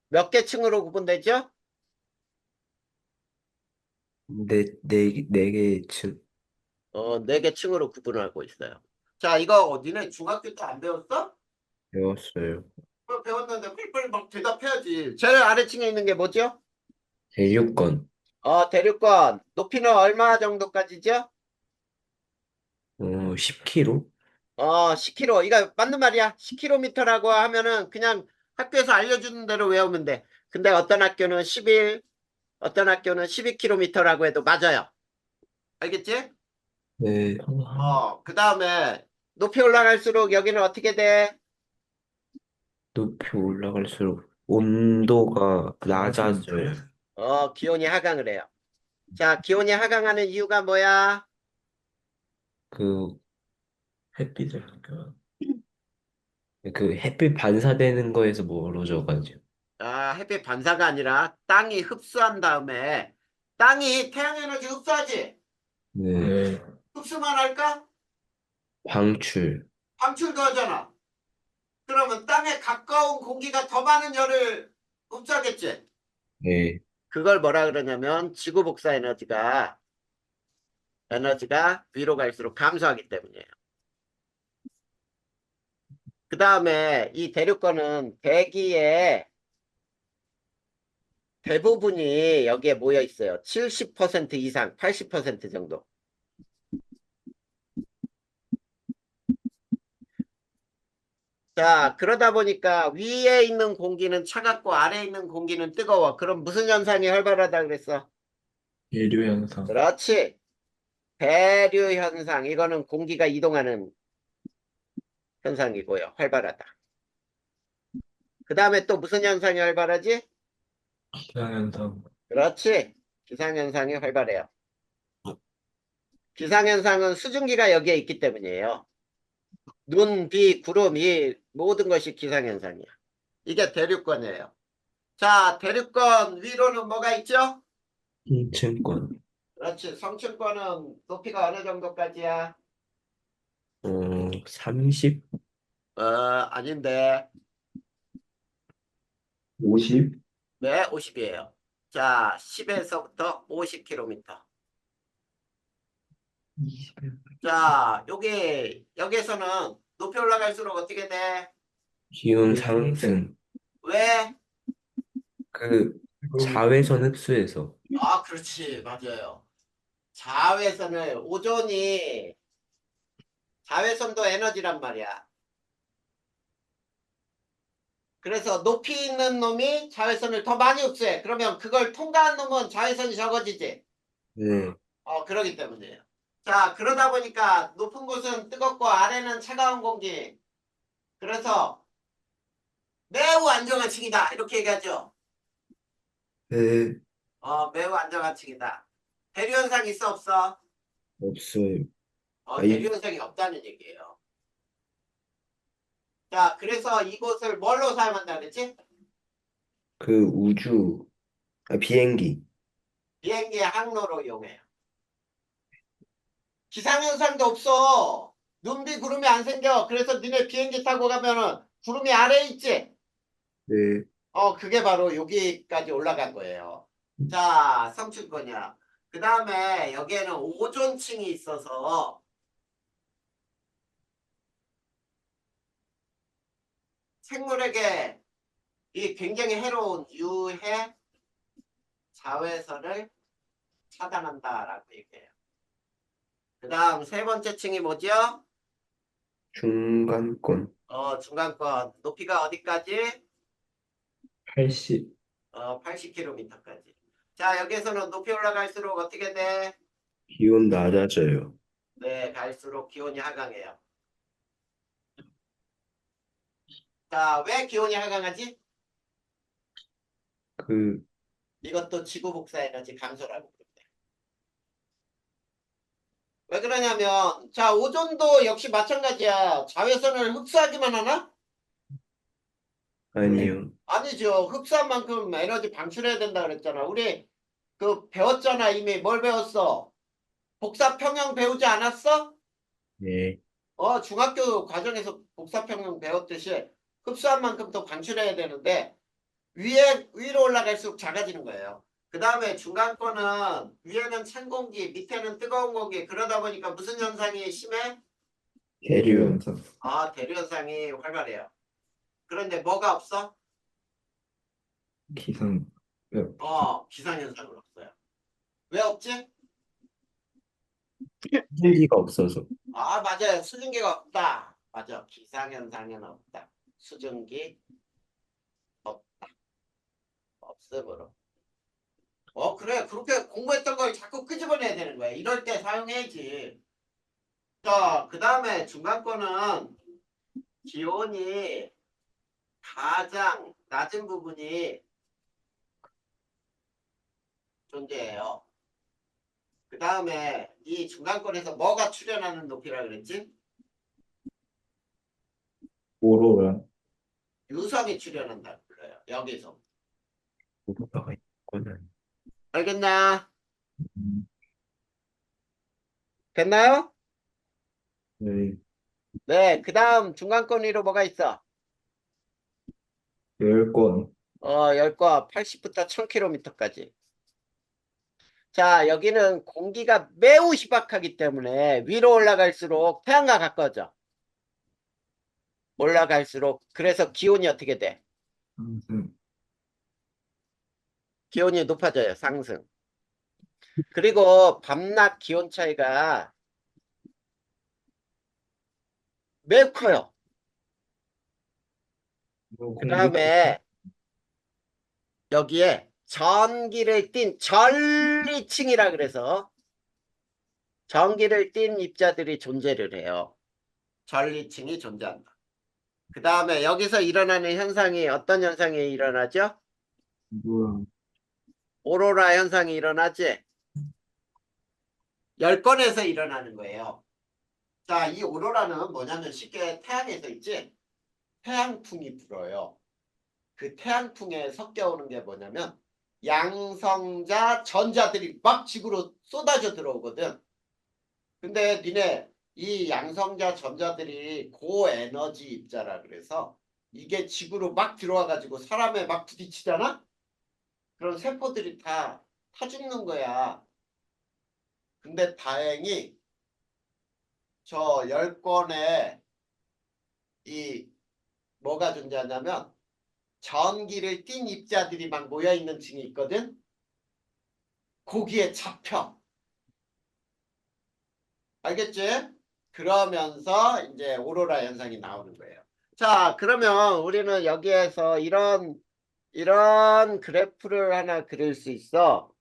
B: 몇 개 층으로 구분되죠?
C: 네 개 층.
B: 네 개 층으로 구분하고 있어요. 자, 이거 니네 중학교 때 안 배웠어?
C: 배웠어요.
B: 그거 배웠는데 뿔뿔 막 대답해야지. 제일 아래층에 있는 게 뭐죠?
C: 대륙권.
B: 대륙권. 높이는 얼마 정도까지죠?
C: 10km?
B: 10km. 이거 맞는 말이야. 10km라고 하면은 그냥 학교에서 알려주는 대로 외우면 돼. 근데 어떤 학교는 11, 어떤 학교는 12km라고 해도 맞아요. 알겠지?
C: 네.
B: 그 다음에 높이 올라갈수록 여기는 어떻게 돼?
C: 높이 올라갈수록 온도가 낮아져요.
B: 기온이 하강을 해요. 자, 기온이 하강하는 이유가 뭐야?
C: 그 햇빛을 그 햇빛 반사되는 거에서 멀어져가지고.
B: 햇빛 반사가 아니라 땅이 흡수한 다음에 땅이 태양 에너지 흡수하지?
C: 네.
A: 네.
B: 흡수만 할까?
C: 방출.
B: 방출도 하잖아. 그러면 땅에 가까운 공기가 더 많은 열을 흡수하겠지?
C: 네.
B: 그걸 뭐라 그러냐면 지구 복사 에너지가 위로 갈수록 감소하기 때문이에요. 그 다음에 이 대륙권은 대기의 대부분이 여기에 모여 있어요. 70% 이상, 80% 정도. 자, 그러다 보니까 위에 있는 공기는 차갑고 아래에 있는 공기는 뜨거워. 그럼 무슨 현상이 활발하다 그랬어?
A: 계류 현상.
B: 그렇지. 대류 현상. 이거는 공기가 이동하는 현상이고요. 활발하다. 그 다음에 또 무슨 현상이 활발하지?
A: 기상 현상.
B: 그렇지. 기상현상이 활발해요. 기상현상은 수증기가 여기에 있기 때문이에요. 눈, 비, 구름, 이 모든 것이 기상현상이야. 이게 대륙권이에요. 자, 대륙권 위로는 뭐가 있죠?
C: 인층권.
B: 그렇지. 성층권은 높이가 어느 정도까지야?
C: 30?
B: 아닌데.
A: 50?
B: 네, 50이에요. 자, 10에서부터 50km.
A: 20?
B: 자, 여기에서는 높이 올라갈수록 어떻게 돼?
C: 기온 상승.
B: 왜?
C: 그 자외선 흡수해서.
B: 그렇지. 맞아요. 자외선을, 자외선도 에너지란 말이야. 그래서 높이 있는 놈이 자외선을 더 많이 흡수해. 그러면 그걸 통과한 놈은 자외선이 적어지지.
C: 네.
B: 그러기 때문이에요. 자, 그러다 보니까 높은 곳은 뜨겁고 아래는 차가운 공기. 그래서 매우 안정한 층이다. 이렇게 얘기하죠.
C: 네.
B: 매우 안정한 층이다. 대류현상 있어, 없어?
C: 없어요.
B: 대류현상이 없다는 얘기예요. 자, 그래서 이곳을 뭘로 사용한다 그랬지?
C: 그 비행기.
B: 비행기의 항로로 이용해요. 기상현상도 없어. 눈비 구름이 안 생겨. 그래서 니네 비행기 타고 가면은 구름이 아래에 있지?
C: 네.
B: 그게 바로 여기까지 올라간 거예요. 자, 성층권이야. 그 다음에 여기에는 오존층이 있어서 생물에게 이 굉장히 해로운 유해 자외선을 차단한다라고 얘기해요. 그 다음 세 번째 층이 뭐죠?
C: 중간권.
B: 중간권. 높이가 어디까지?
A: 80?
B: 80km까지. 자, 여기에서는 높이 올라갈수록 어떻게 돼?
C: 기온 낮아져요.
B: 네, 갈수록 기온이 하강해요. 자, 왜 기온이 하강하지?
C: 그,
B: 이것도 지구 복사 에너지 감소라고 부릅니다. 왜 그러냐면, 자, 오존도 역시 마찬가지야. 자외선을 흡수하기만 하나?
C: 아니요.
B: 아니죠. 흡수한 만큼 에너지 방출해야 된다 그랬잖아. 우리 배웠잖아. 이미 뭘 배웠어? 복사평형 배우지 않았어?
C: 네.
B: 중학교 과정에서 복사평형 배웠듯이 흡수한 만큼 더 방출해야 되는데 위로 올라갈수록 작아지는 거예요. 그 다음에 중간권은 위에는 찬 공기, 밑에는 뜨거운 공기. 그러다 보니까 무슨 현상이 심해?
A: 계류 현상.
B: 아, 대류 현상이 활발해요. 그런데 뭐가 없어?
A: 기상. 기상.
B: 기상현상은 없어요. 왜 없지?
C: 기가 없어서.
B: 아, 맞아요. 수증기가 없다. 맞아. 기상현상은 없다. 수증기 없다. 없으므로. 그래. 그렇게 공부했던 걸 자꾸 끄집어내야 되는 거야. 이럴 때 사용해야지. 자, 그 다음에 중간권은 기온이 가장 낮은 부분이 존재해요. 그 다음에 이 중간권에서 뭐가 출현하는 높이라 그랬지?
A: 오로라.
B: 유성이 출현한다 그래요. 여기서.
C: 오로라가 있거든.
B: 알겠나?
A: 음,
B: 됐나요?
A: 네.
B: 네. 그 다음 중간권 위로 뭐가 있어?
A: 열권.
B: 열과 80부터 1000km까지. 자, 여기는 공기가 매우 희박하기 때문에 위로 올라갈수록 태양과 가까워져. 올라갈수록. 그래서 기온이 어떻게 돼?
A: 상승.
B: 기온이 높아져요. 상승. 그리고 밤낮 기온 차이가 매우 커요. 그
A: 공기.
B: 다음에 여기에 전기를 띤 전리층이라 그래서 전기를 띤 입자들이 존재를 해요. 전리층이 존재한다. 그 다음에 여기서 일어나는 현상이 어떤 현상이 일어나죠?
A: 뭐야.
B: 오로라 현상이 일어나지? 열권에서 일어나는 거예요. 자, 이 오로라는 뭐냐면 쉽게 태양에서 있지? 태양풍이 불어요. 그 태양풍에 섞여오는 게 뭐냐면 양성자 전자들이 막 지구로 쏟아져 들어오거든. 근데 니네 이 양성자 전자들이 고에너지 입자라 그래서 이게 지구로 막 들어와 가지고 사람에 막 부딪히잖아? 그럼 세포들이 다 타 죽는 거야. 근데 다행히 저 열권에 이 뭐가 존재하냐면 전기를 띤 입자들이 막 모여있는 층이 있거든. 거기에 잡혀. 알겠지? 그러면서 이제 오로라 현상이 나오는 거예요. 자, 그러면 우리는 여기에서 이런 그래프를 하나 그릴 수 있어.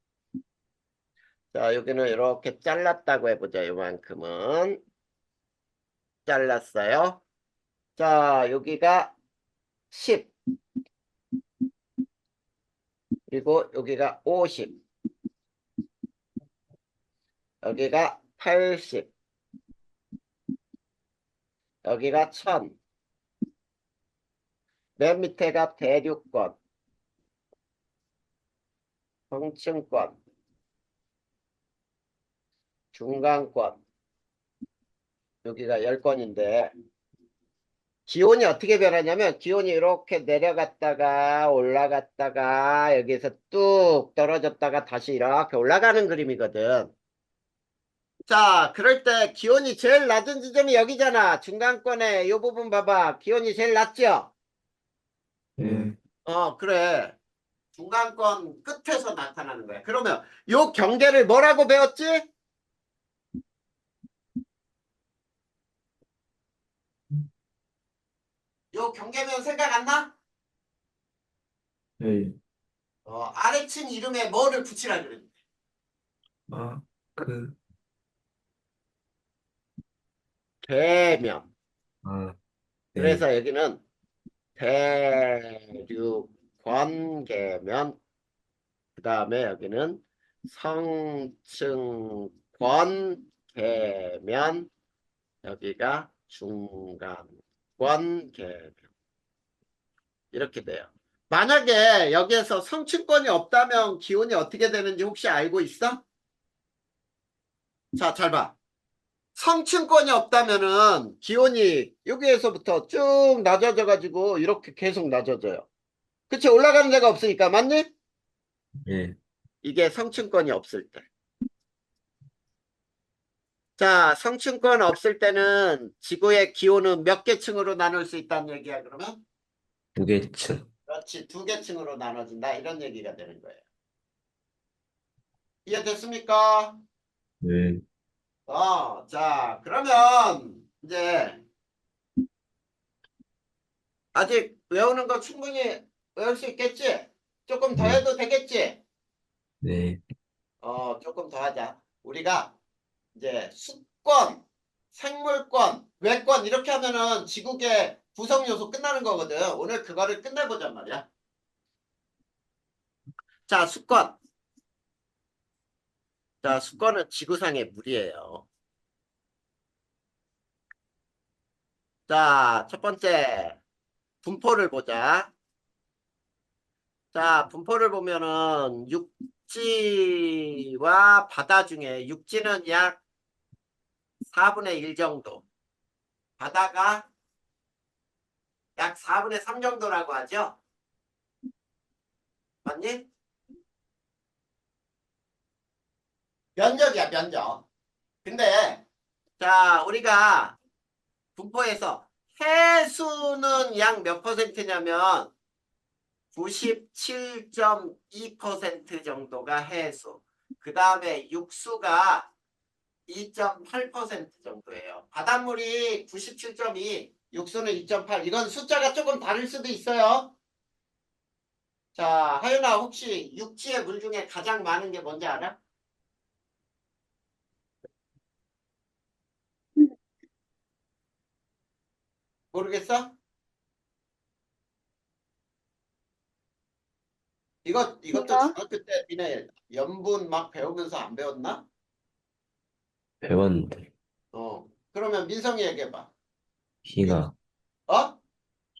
B: 자, 여기는 이렇게 잘랐다고 해보자. 요만큼은 잘랐어요. 자, 여기가 10, 그리고 여기가 50, 여기가 80, 여기가 1000, 맨 밑에가 대륙권, 성층권, 중간권, 여기가 열권인데 기온이 어떻게 변하냐면 기온이 이렇게 내려갔다가 올라갔다가 여기서 뚝 떨어졌다가 다시 이렇게 올라가는 그림이거든. 자, 그럴 때 기온이 제일 낮은 지점이 여기잖아. 중간권에 이 부분 봐봐. 기온이 제일 낮죠?
A: 네.
B: 그래. 중간권 끝에서 나타나는 거야. 그러면 요 경계를 뭐라고 배웠지? 요 경계면 생각 안 나?
A: 네.
B: 아래층 이름에 뭐를 붙이라 그랬는데.
A: 아, 그.
B: 계면.
C: 아, 네.
B: 그래서 여기는 대륙권계면, 그 다음에 여기는 성층권계면, 여기가 중간권계면. 이렇게 돼요. 만약에 여기에서 성층권이 없다면 기온이 어떻게 되는지 혹시 알고 있어? 자, 잘 봐. 성층권이 없다면은 기온이 여기에서부터 쭉 낮아져 가지고 이렇게 계속 낮아져요. 그치? 올라가는 데가 없으니까. 맞니?
C: 예.
B: 이게 성층권이 없을 때. 자, 성층권 없을 때는 지구의 기온은 몇 개 층으로 나눌 수 있다는 얘기야, 그러면?
C: 무게층.
B: 그렇지, 2개 층으로 나눠진다. 이런 얘기가 되는 거예요. 이해됐습니까?
C: 네.
B: 자, 그러면 이제 아직 외우는 거 충분히 외울 수 있겠지? 조금 더
C: 네.
B: 해도 되겠지?
C: 네.
B: 조금 더 하자. 우리가 이제 수권, 생물권, 외권 이렇게 하면은 지구의 구성 요소 끝나는 거거든. 오늘 그거를 끝내보잔 말이야. 자, 수권. 자, 수권은 지구상의 물이에요. 자, 첫 번째 분포를 보자. 자, 분포를 보면은 육지와 바다 중에 육지는 약 4분의 1 정도, 바다가 약 4분의 3 정도라고 하죠. 맞니? 면적이야, 면적. 근데 자, 우리가 분포에서 해수는 약 몇 퍼센트냐면 97.2% 정도가 해수. 그 다음에 육수가 2.8% 정도예요. 바닷물이 97.2, 육수는 2.8. 이건 숫자가 조금 다를 수도 있어요. 자, 하윤아 혹시 육지의 물 중에 가장 많은 게 뭔지 알아? 모르겠어? 이것도
D: 빙하?
B: 중학교 때 니네 염분 막 배우면서 안 배웠나?
C: 배웠는데.
B: 그러면 민성이 얘기해봐. 육,
C: 빙하.
B: 어?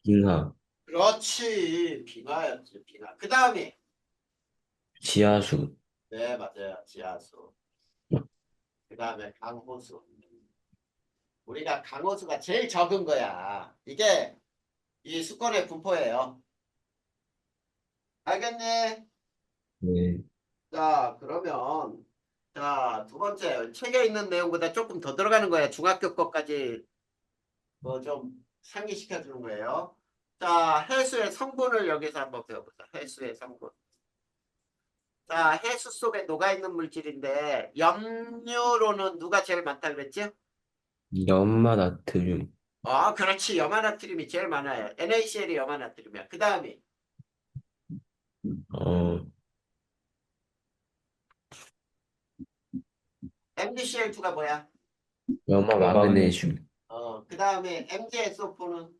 C: 빙하.
B: 그렇지. 빙하였지, 빙하. 그 다음에,
C: 지하수.
B: 네, 맞아요. 지하수. 그 다음에 강호수. 우리가 강호수가 제일 적은 거야. 이게 이 수권의 분포예요. 알겠니?
C: 네.
B: 자, 그러면, 자, 두 번째. 책에 있는 내용보다 조금 더 들어가는 거야. 중학교 거까지 뭐 좀 상기시켜 주는 거예요. 자, 해수의 성분을 여기서 한번 배워보자. 해수의 성분. 자, 해수 속에 녹아있는 물질인데 염류로는 누가 제일 많다 그랬지?
C: 염마 나트륨.
B: 그렇지. 염화나트륨이 제일 많아요. NaCl이 염화나트륨이야. 그 다음에
C: 어,
B: MgCl2가 뭐야?
C: 염마 마그네슘.
B: 그 다음에 MgSO4는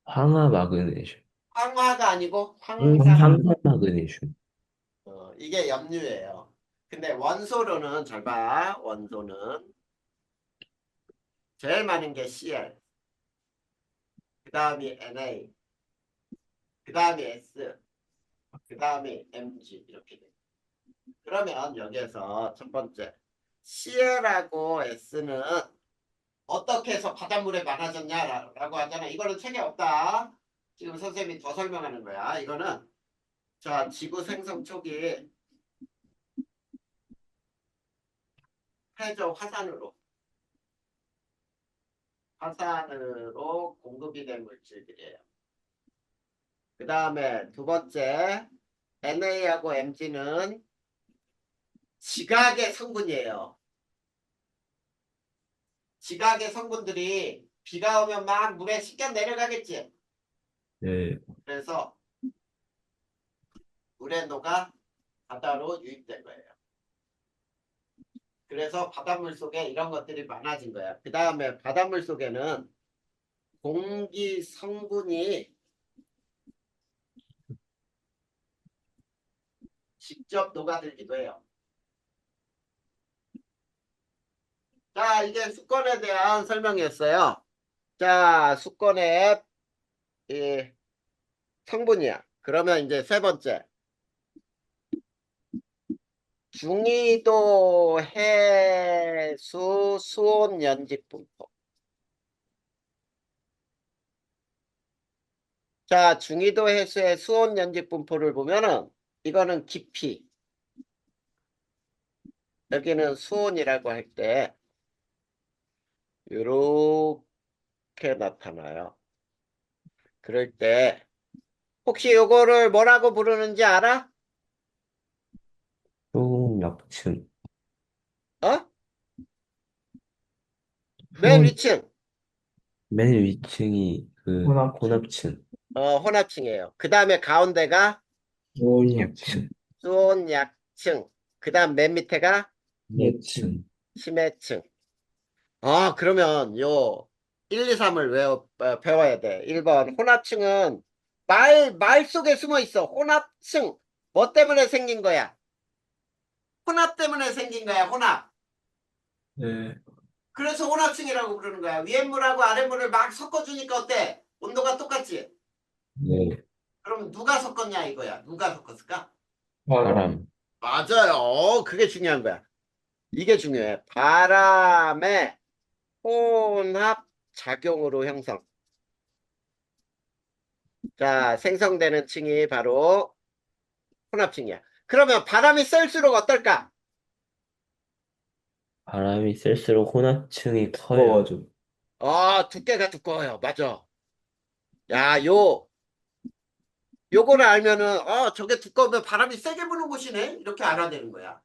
C: 황화 마그네슘.
B: 황화가 아니고 황산.
C: 황산 마그네슘.
B: 이게 염류예요. 근데 원소로는 잘 봐. 원소는 제일 많은 게 Cl. 그 다음이 Na. 그 다음이 S. 그 다음이 Mg. 이렇게 돼. 그러면 여기에서 첫 번째 Cl하고 S는 어떻게 해서 바닷물에 많아졌냐라고 하잖아. 이거는 책에 없다. 지금 선생님이 더 설명하는 거야. 이거는 자, 지구 생성 초기 해저 화산으로 공급이 된 물질들이에요. 그 다음에 두 번째 NA하고 MG는 지각의 성분이에요. 지각의 성분들이 비가 오면 막 물에 씻겨 내려가겠지.
C: 네.
B: 그래서 물에 녹아 바다로 유입된 거예요. 그래서 바닷물 속에 이런 것들이 많아진 거야. 그 다음에 바닷물 속에는 공기 성분이 직접 녹아들기도 해요. 자, 이게 수권에 대한 설명이었어요. 자, 수권의 이 성분이야. 그러면 이제 세 번째. 중위도 해수 수온 연집 분포. 자, 중위도 해수의 수온 연집 분포를 보면은 이거는 깊이, 여기는 수온이라고 할 때 이렇게 나타나요. 그럴 때 혹시 요거를 뭐라고 부르는지 알아?
C: 수온약층.
B: 어? 맨
C: 수온,
B: 위층.
C: 맨 위층이 그
A: 혼합층.
C: 혼합층.
B: 혼합층이에요. 그 다음에 가운데가
A: 수온약층.
B: 수온약층. 그 다음 맨 밑에가
C: 심해층.
B: 심해층. 아, 그러면 요 1, 2, 3을 배워야 돼. 1번 혼합층은 말 속에 숨어 있어. 혼합층. 뭐 때문에 생긴 거야? 혼합 때문에 생긴 거야, 혼합.
A: 네.
B: 그래서 혼합층이라고 부르는 거야. 위에물하고 아랫물을 막 섞어주니까 어때? 온도가 똑같지?
C: 네.
B: 그럼 누가 섞었냐 이거야. 누가 섞었을까?
C: 바람.
B: 맞아요. 그게 중요한 거야. 이게 중요해. 바람의 혼합 작용으로 형성. 자, 생성되는 층이 바로 혼합층이야. 그러면 바람이 셀수록 어떨까?
C: 바람이 셀수록 혼합층이 커요.
A: 두꺼워져.
B: 두께가 두꺼워요. 맞아. 야, 요거를 알면은, 저게 두꺼우면 바람이 세게 부는 곳이네? 이렇게 알아야 되는 거야.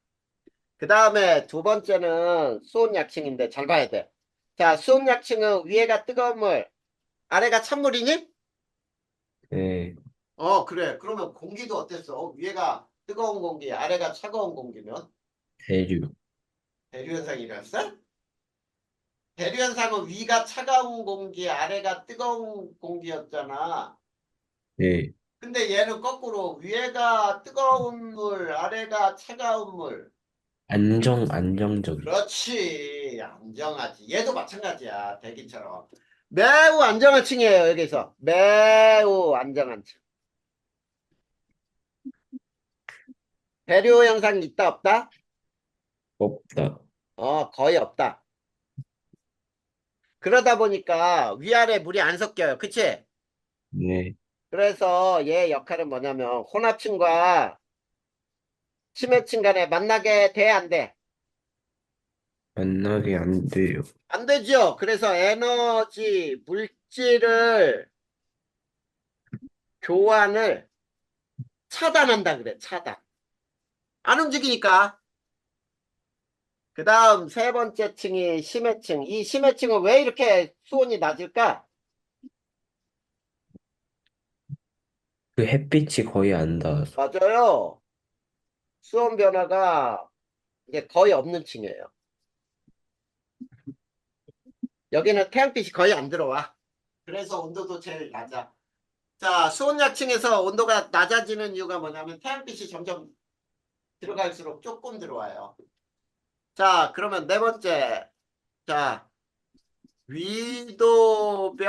B: 그 다음에 두 번째는 수온약층인데 잘 봐야 돼. 자, 수온약층은 위에가 뜨거운 물, 아래가 찬물이니?
C: 네.
B: 그래. 그러면 공기도 어땠어? 위에가 뜨거운 공기, 아래가 차가운 공기면
C: 대류.
B: 대류현상이 일어났어? 대류현상은 위가 차가운 공기, 아래가 뜨거운 공기였잖아.
C: 네.
B: 근데 얘는 거꾸로 위에가 뜨거운 물, 아래가 차가운 물.
C: 안정적이.
B: 그렇지. 안정하지. 얘도 마찬가지야. 대기처럼. 매우 안정한 층이에요. 여기서. 매우 안정한 층. 대류 현상이 있다 없다?
C: 없다.
B: 거의 없다. 그러다 보니까 위아래 물이 안 섞여요. 그치?
C: 네.
B: 그래서 얘 역할은 뭐냐면 혼합층과 심해층 간에 만나게 돼, 안 돼?
C: 만나게 안 돼요.
B: 안 되죠. 그래서 에너지, 물질을 교환을 차단한다 그래. 차단. 안 움직이니까. 그 다음 세 번째 층이 심해층. 이 심해층은 왜 이렇게 수온이 낮을까?
C: 그 햇빛이 거의 안 닿아서.
B: 맞아요. 수온 변화가 이제 거의 없는 층이에요. 여기는 태양빛이 거의 안 들어와. 그래서 온도도 제일 낮아. 자, 수온약층에서 온도가 낮아지는 이유가 뭐냐면 태양빛이 점점 들어갈수록 조금 들어와요. 자, 그러면 네 번째. 자, 위도별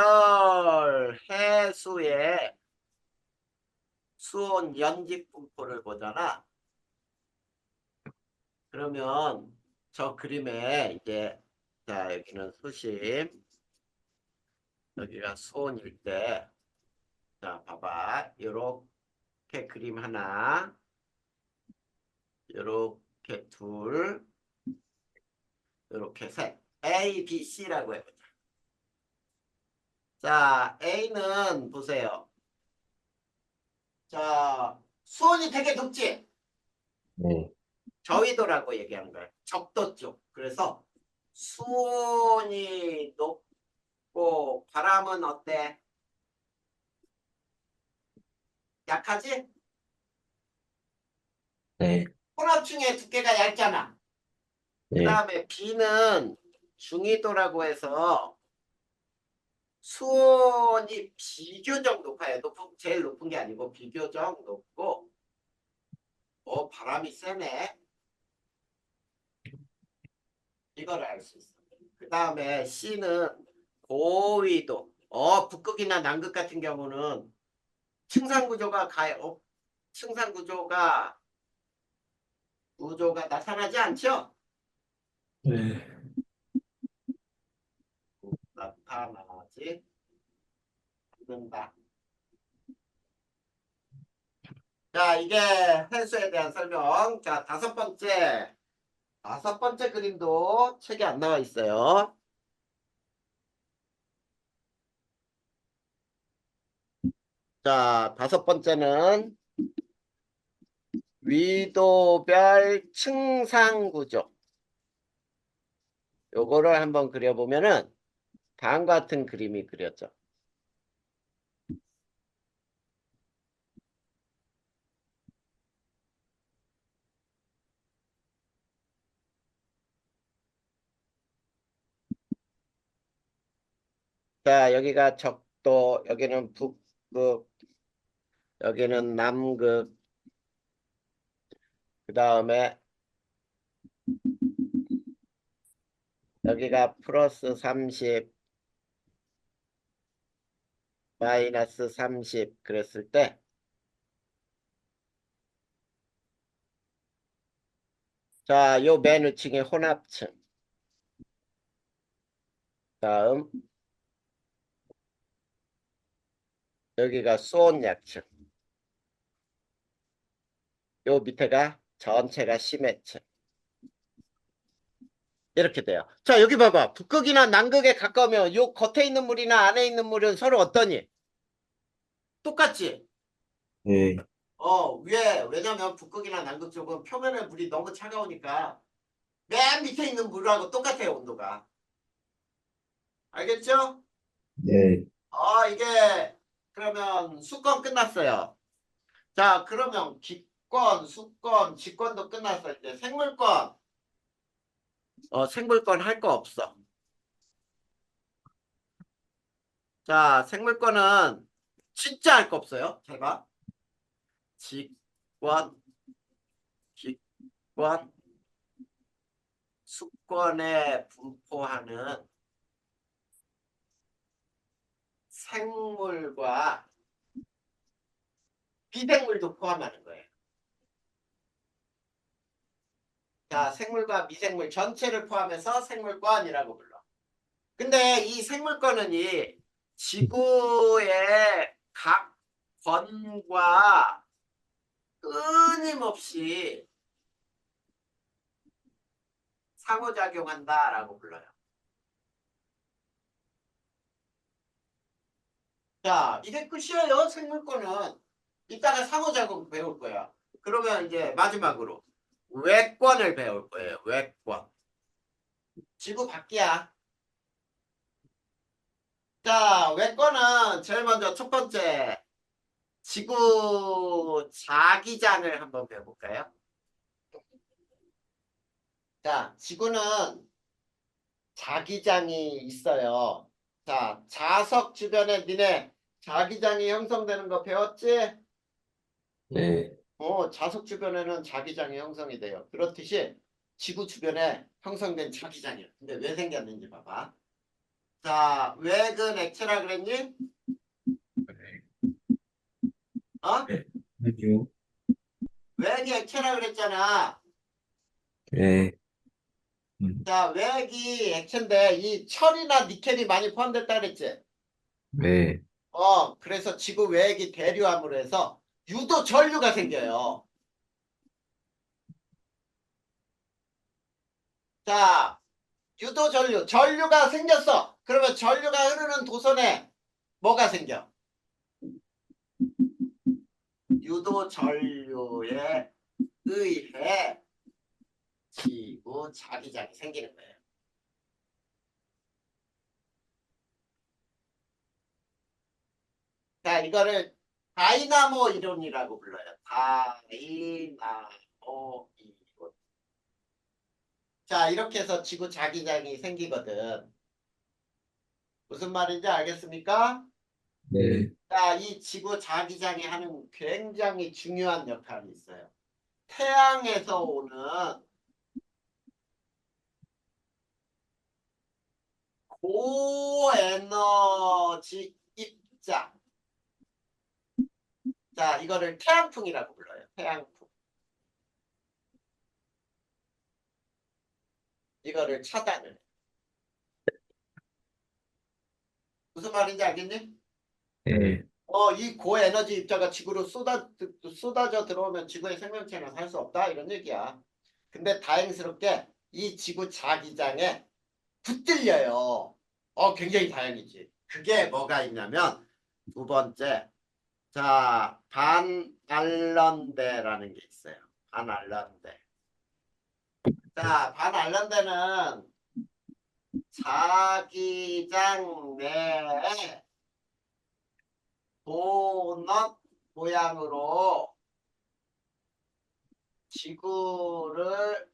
B: 해수의 수온 연집 분포를 보잖아. 그러면 저 그림에 이제 자, 여기는 수심, 여기가 수온일 때, 자, 봐봐. 요렇게 그림 하나, 요렇게 둘, 요렇게 셋. A, B, C라고 해보자. 자, A는 보세요. 자, 수온이 되게 높지?
C: 네.
B: 저위도라고 얘기하는 거예요. 적도 쪽. 그래서 수온이 높고 바람은 어때? 약하지?
C: 네.
B: 혼합층의 두께가 얇잖아. 그
C: 네.
B: 다음에 B는 중위도라고 해서 수온이 비교적 높아요. 제일 높은 게 아니고 비교적 높고, 바람이 세네. 이걸 알 수 있어. 그 다음에 C는 고위도. 북극이나 남극 같은 경우는 층상 구조가 나타나지 않죠?
A: 네.
B: 나타나지 않는다. 자, 이게 해수에 대한 설명. 자, 다섯 번째. 다섯 번째 그림도 책에 안 나와 있어요. 자, 다섯 번째는 위도별 층상 구조. 요거를 한번 그려보면은 다음과 같은 그림이 그려져. 자, 여기가 적도, 여기는 북극, 여기는 남극, 그 다음에 여기가 플러스 30, 마이너스 30 그랬을 때, 자, 요 맨 위층이 혼합층. 다음, 여기가 수온약층. 요 밑에가 전체가 심해층. 이렇게 돼요. 자, 여기 봐봐. 북극이나 남극에 가까우면 요 겉에 있는 물이나 안에 있는 물은 서로 어떠니? 똑같지?
C: 네.
B: 왜냐면 북극이나 남극 쪽은 표면의 물이 너무 차가우니까 맨 밑에 있는 물하고 똑같아요, 온도가. 알겠죠?
C: 네.
B: 이게 그러면 수권 끝났어요. 자, 그러면 기권, 수권, 직권도 끝났어요. 이제 생물권. 생물권 할 거 없어. 자, 생물권은 진짜 할 거 없어요. 잘 봐. 직권, 기권, 수권에 분포하는 생물과 미생물도 포함하는 거예요. 자, 생물과 미생물 전체를 포함해서 생물권이라고 불러. 근데 이 생물권은 이 지구의 각 권과 끊임없이 상호작용한다라고 불러요. 자, 이게 끝이에요, 생물권은. 이따가 상호작용 배울 거야. 그러면 이제 마지막으로 외권을 배울 거예요, 외권. 지구 밖이야. 자, 외권은 제일 먼저 첫 번째 지구 자기장을 한번 배워볼까요? 자, 지구는 자기장이 있어요. 자, 자석 주변에 니네 자기장이 형성되는 거 배웠지?
C: 네.
B: 자석 주변에는 자기장이 형성이 돼요. 그렇듯이 지구 주변에 형성된 자기장이에요. 근데 왜 생겼는지 봐봐. 자, 외근 액체라 그랬니? 어?
C: 네. 아니요.
B: 외기 액체라 그랬잖아.
C: 네.
B: 자, 외기 액체인데 이 철이나 니켈이 많이 포함됐다 그랬지?
C: 네.
B: 그래서 지구 외액이 대류함으로 해서 유도 전류가 생겨요. 자, 유도 전류, 전류가 생겼어. 그러면 전류가 흐르는 도선에 뭐가 생겨? 유도 전류에 의해 지구 자기장이 생기는 거예요. 자, 이거를 다이나모 이론이라고 불러요. 다이나모 이론. 자, 이렇게 해서 지구 자기장이 생기거든. 무슨 말인지 알겠습니까?
C: 네.
B: 자, 이 지구 자기장이 하는 굉장히 중요한 역할이 있어요. 태양에서 오는 고에너지 입자. 자, 이거를 태양풍이라고 불러요. 태양풍. 이거를 차단을 해. 무슨 말인지 알겠니?
C: 네.
B: 이 고에너지 입자가 지구로 쏟아져 들어오면 지구의 생명체는 살 수 없다 이런 얘기야. 근데 다행스럽게 이 지구 자기장에 붙들려요. 굉장히 다행이지. 그게 뭐가 있냐면 두 번째, 자, 반알런대라는 게 있어요. 반알런대. 자, 반알런대는 자기장 내에 도넛 모양으로 지구를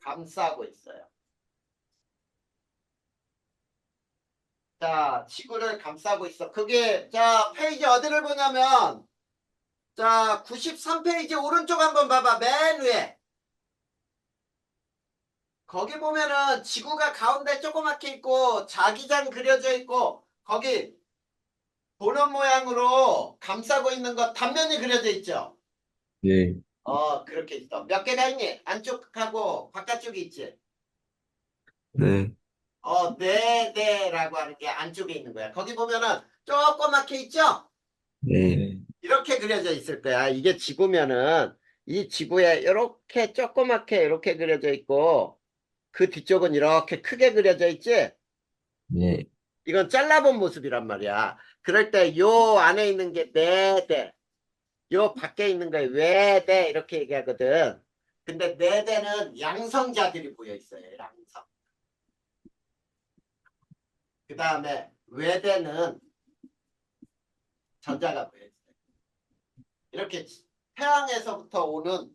B: 감싸고 있어요. 자, 지구를 감싸고 있어. 그게, 자, 페이지 어디를 보냐면, 자, 93페이지 오른쪽 한번 봐봐. 맨 위에. 거기 보면은 지구가 가운데 조그맣게 있고, 자기장 그려져 있고, 거기 도넛 모양으로 감싸고 있는 거 단면이 그려져 있죠?
C: 네.
B: 그렇게 있어. 몇 개가 있니? 안쪽하고 바깥쪽이 있지?
C: 네.
B: 네라고 하는 게 안쪽에 있는 거야. 거기 보면은 조그맣게 있죠?
C: 네.
B: 이렇게 그려져 있을 거야. 이게 지구면은 이 지구에 이렇게 조그맣게 이렇게 그려져 있고 그 뒤쪽은 이렇게 크게 그려져 있지?
C: 네.
B: 이건 잘라본 모습이란 말이야. 그럴 때 요 안에 있는 게 네대, 요 밖에 있는 거에 외대 이렇게 얘기하거든. 근데 네대는 양성자들이 모여 있어요. 양성. 그 다음에 외대는 전자가 모여 있어요. 이렇게 태양에서부터 오는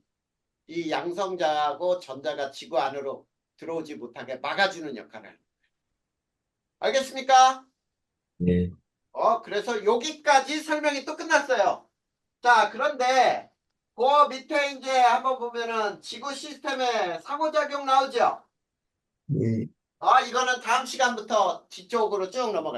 B: 이 양성자하고 전자가 지구 안으로 들어오지 못하게 막아주는 역할을 합니다. 알겠습니까?
C: 네.
B: 그래서 여기까지 설명이 또 끝났어요. 자, 그런데 그 밑에 이제 한번 보면은 지구 시스템의 상호작용 나오죠?
C: 네.
B: 이거는 다음 시간부터 뒤쪽으로 쭉 넘어가요.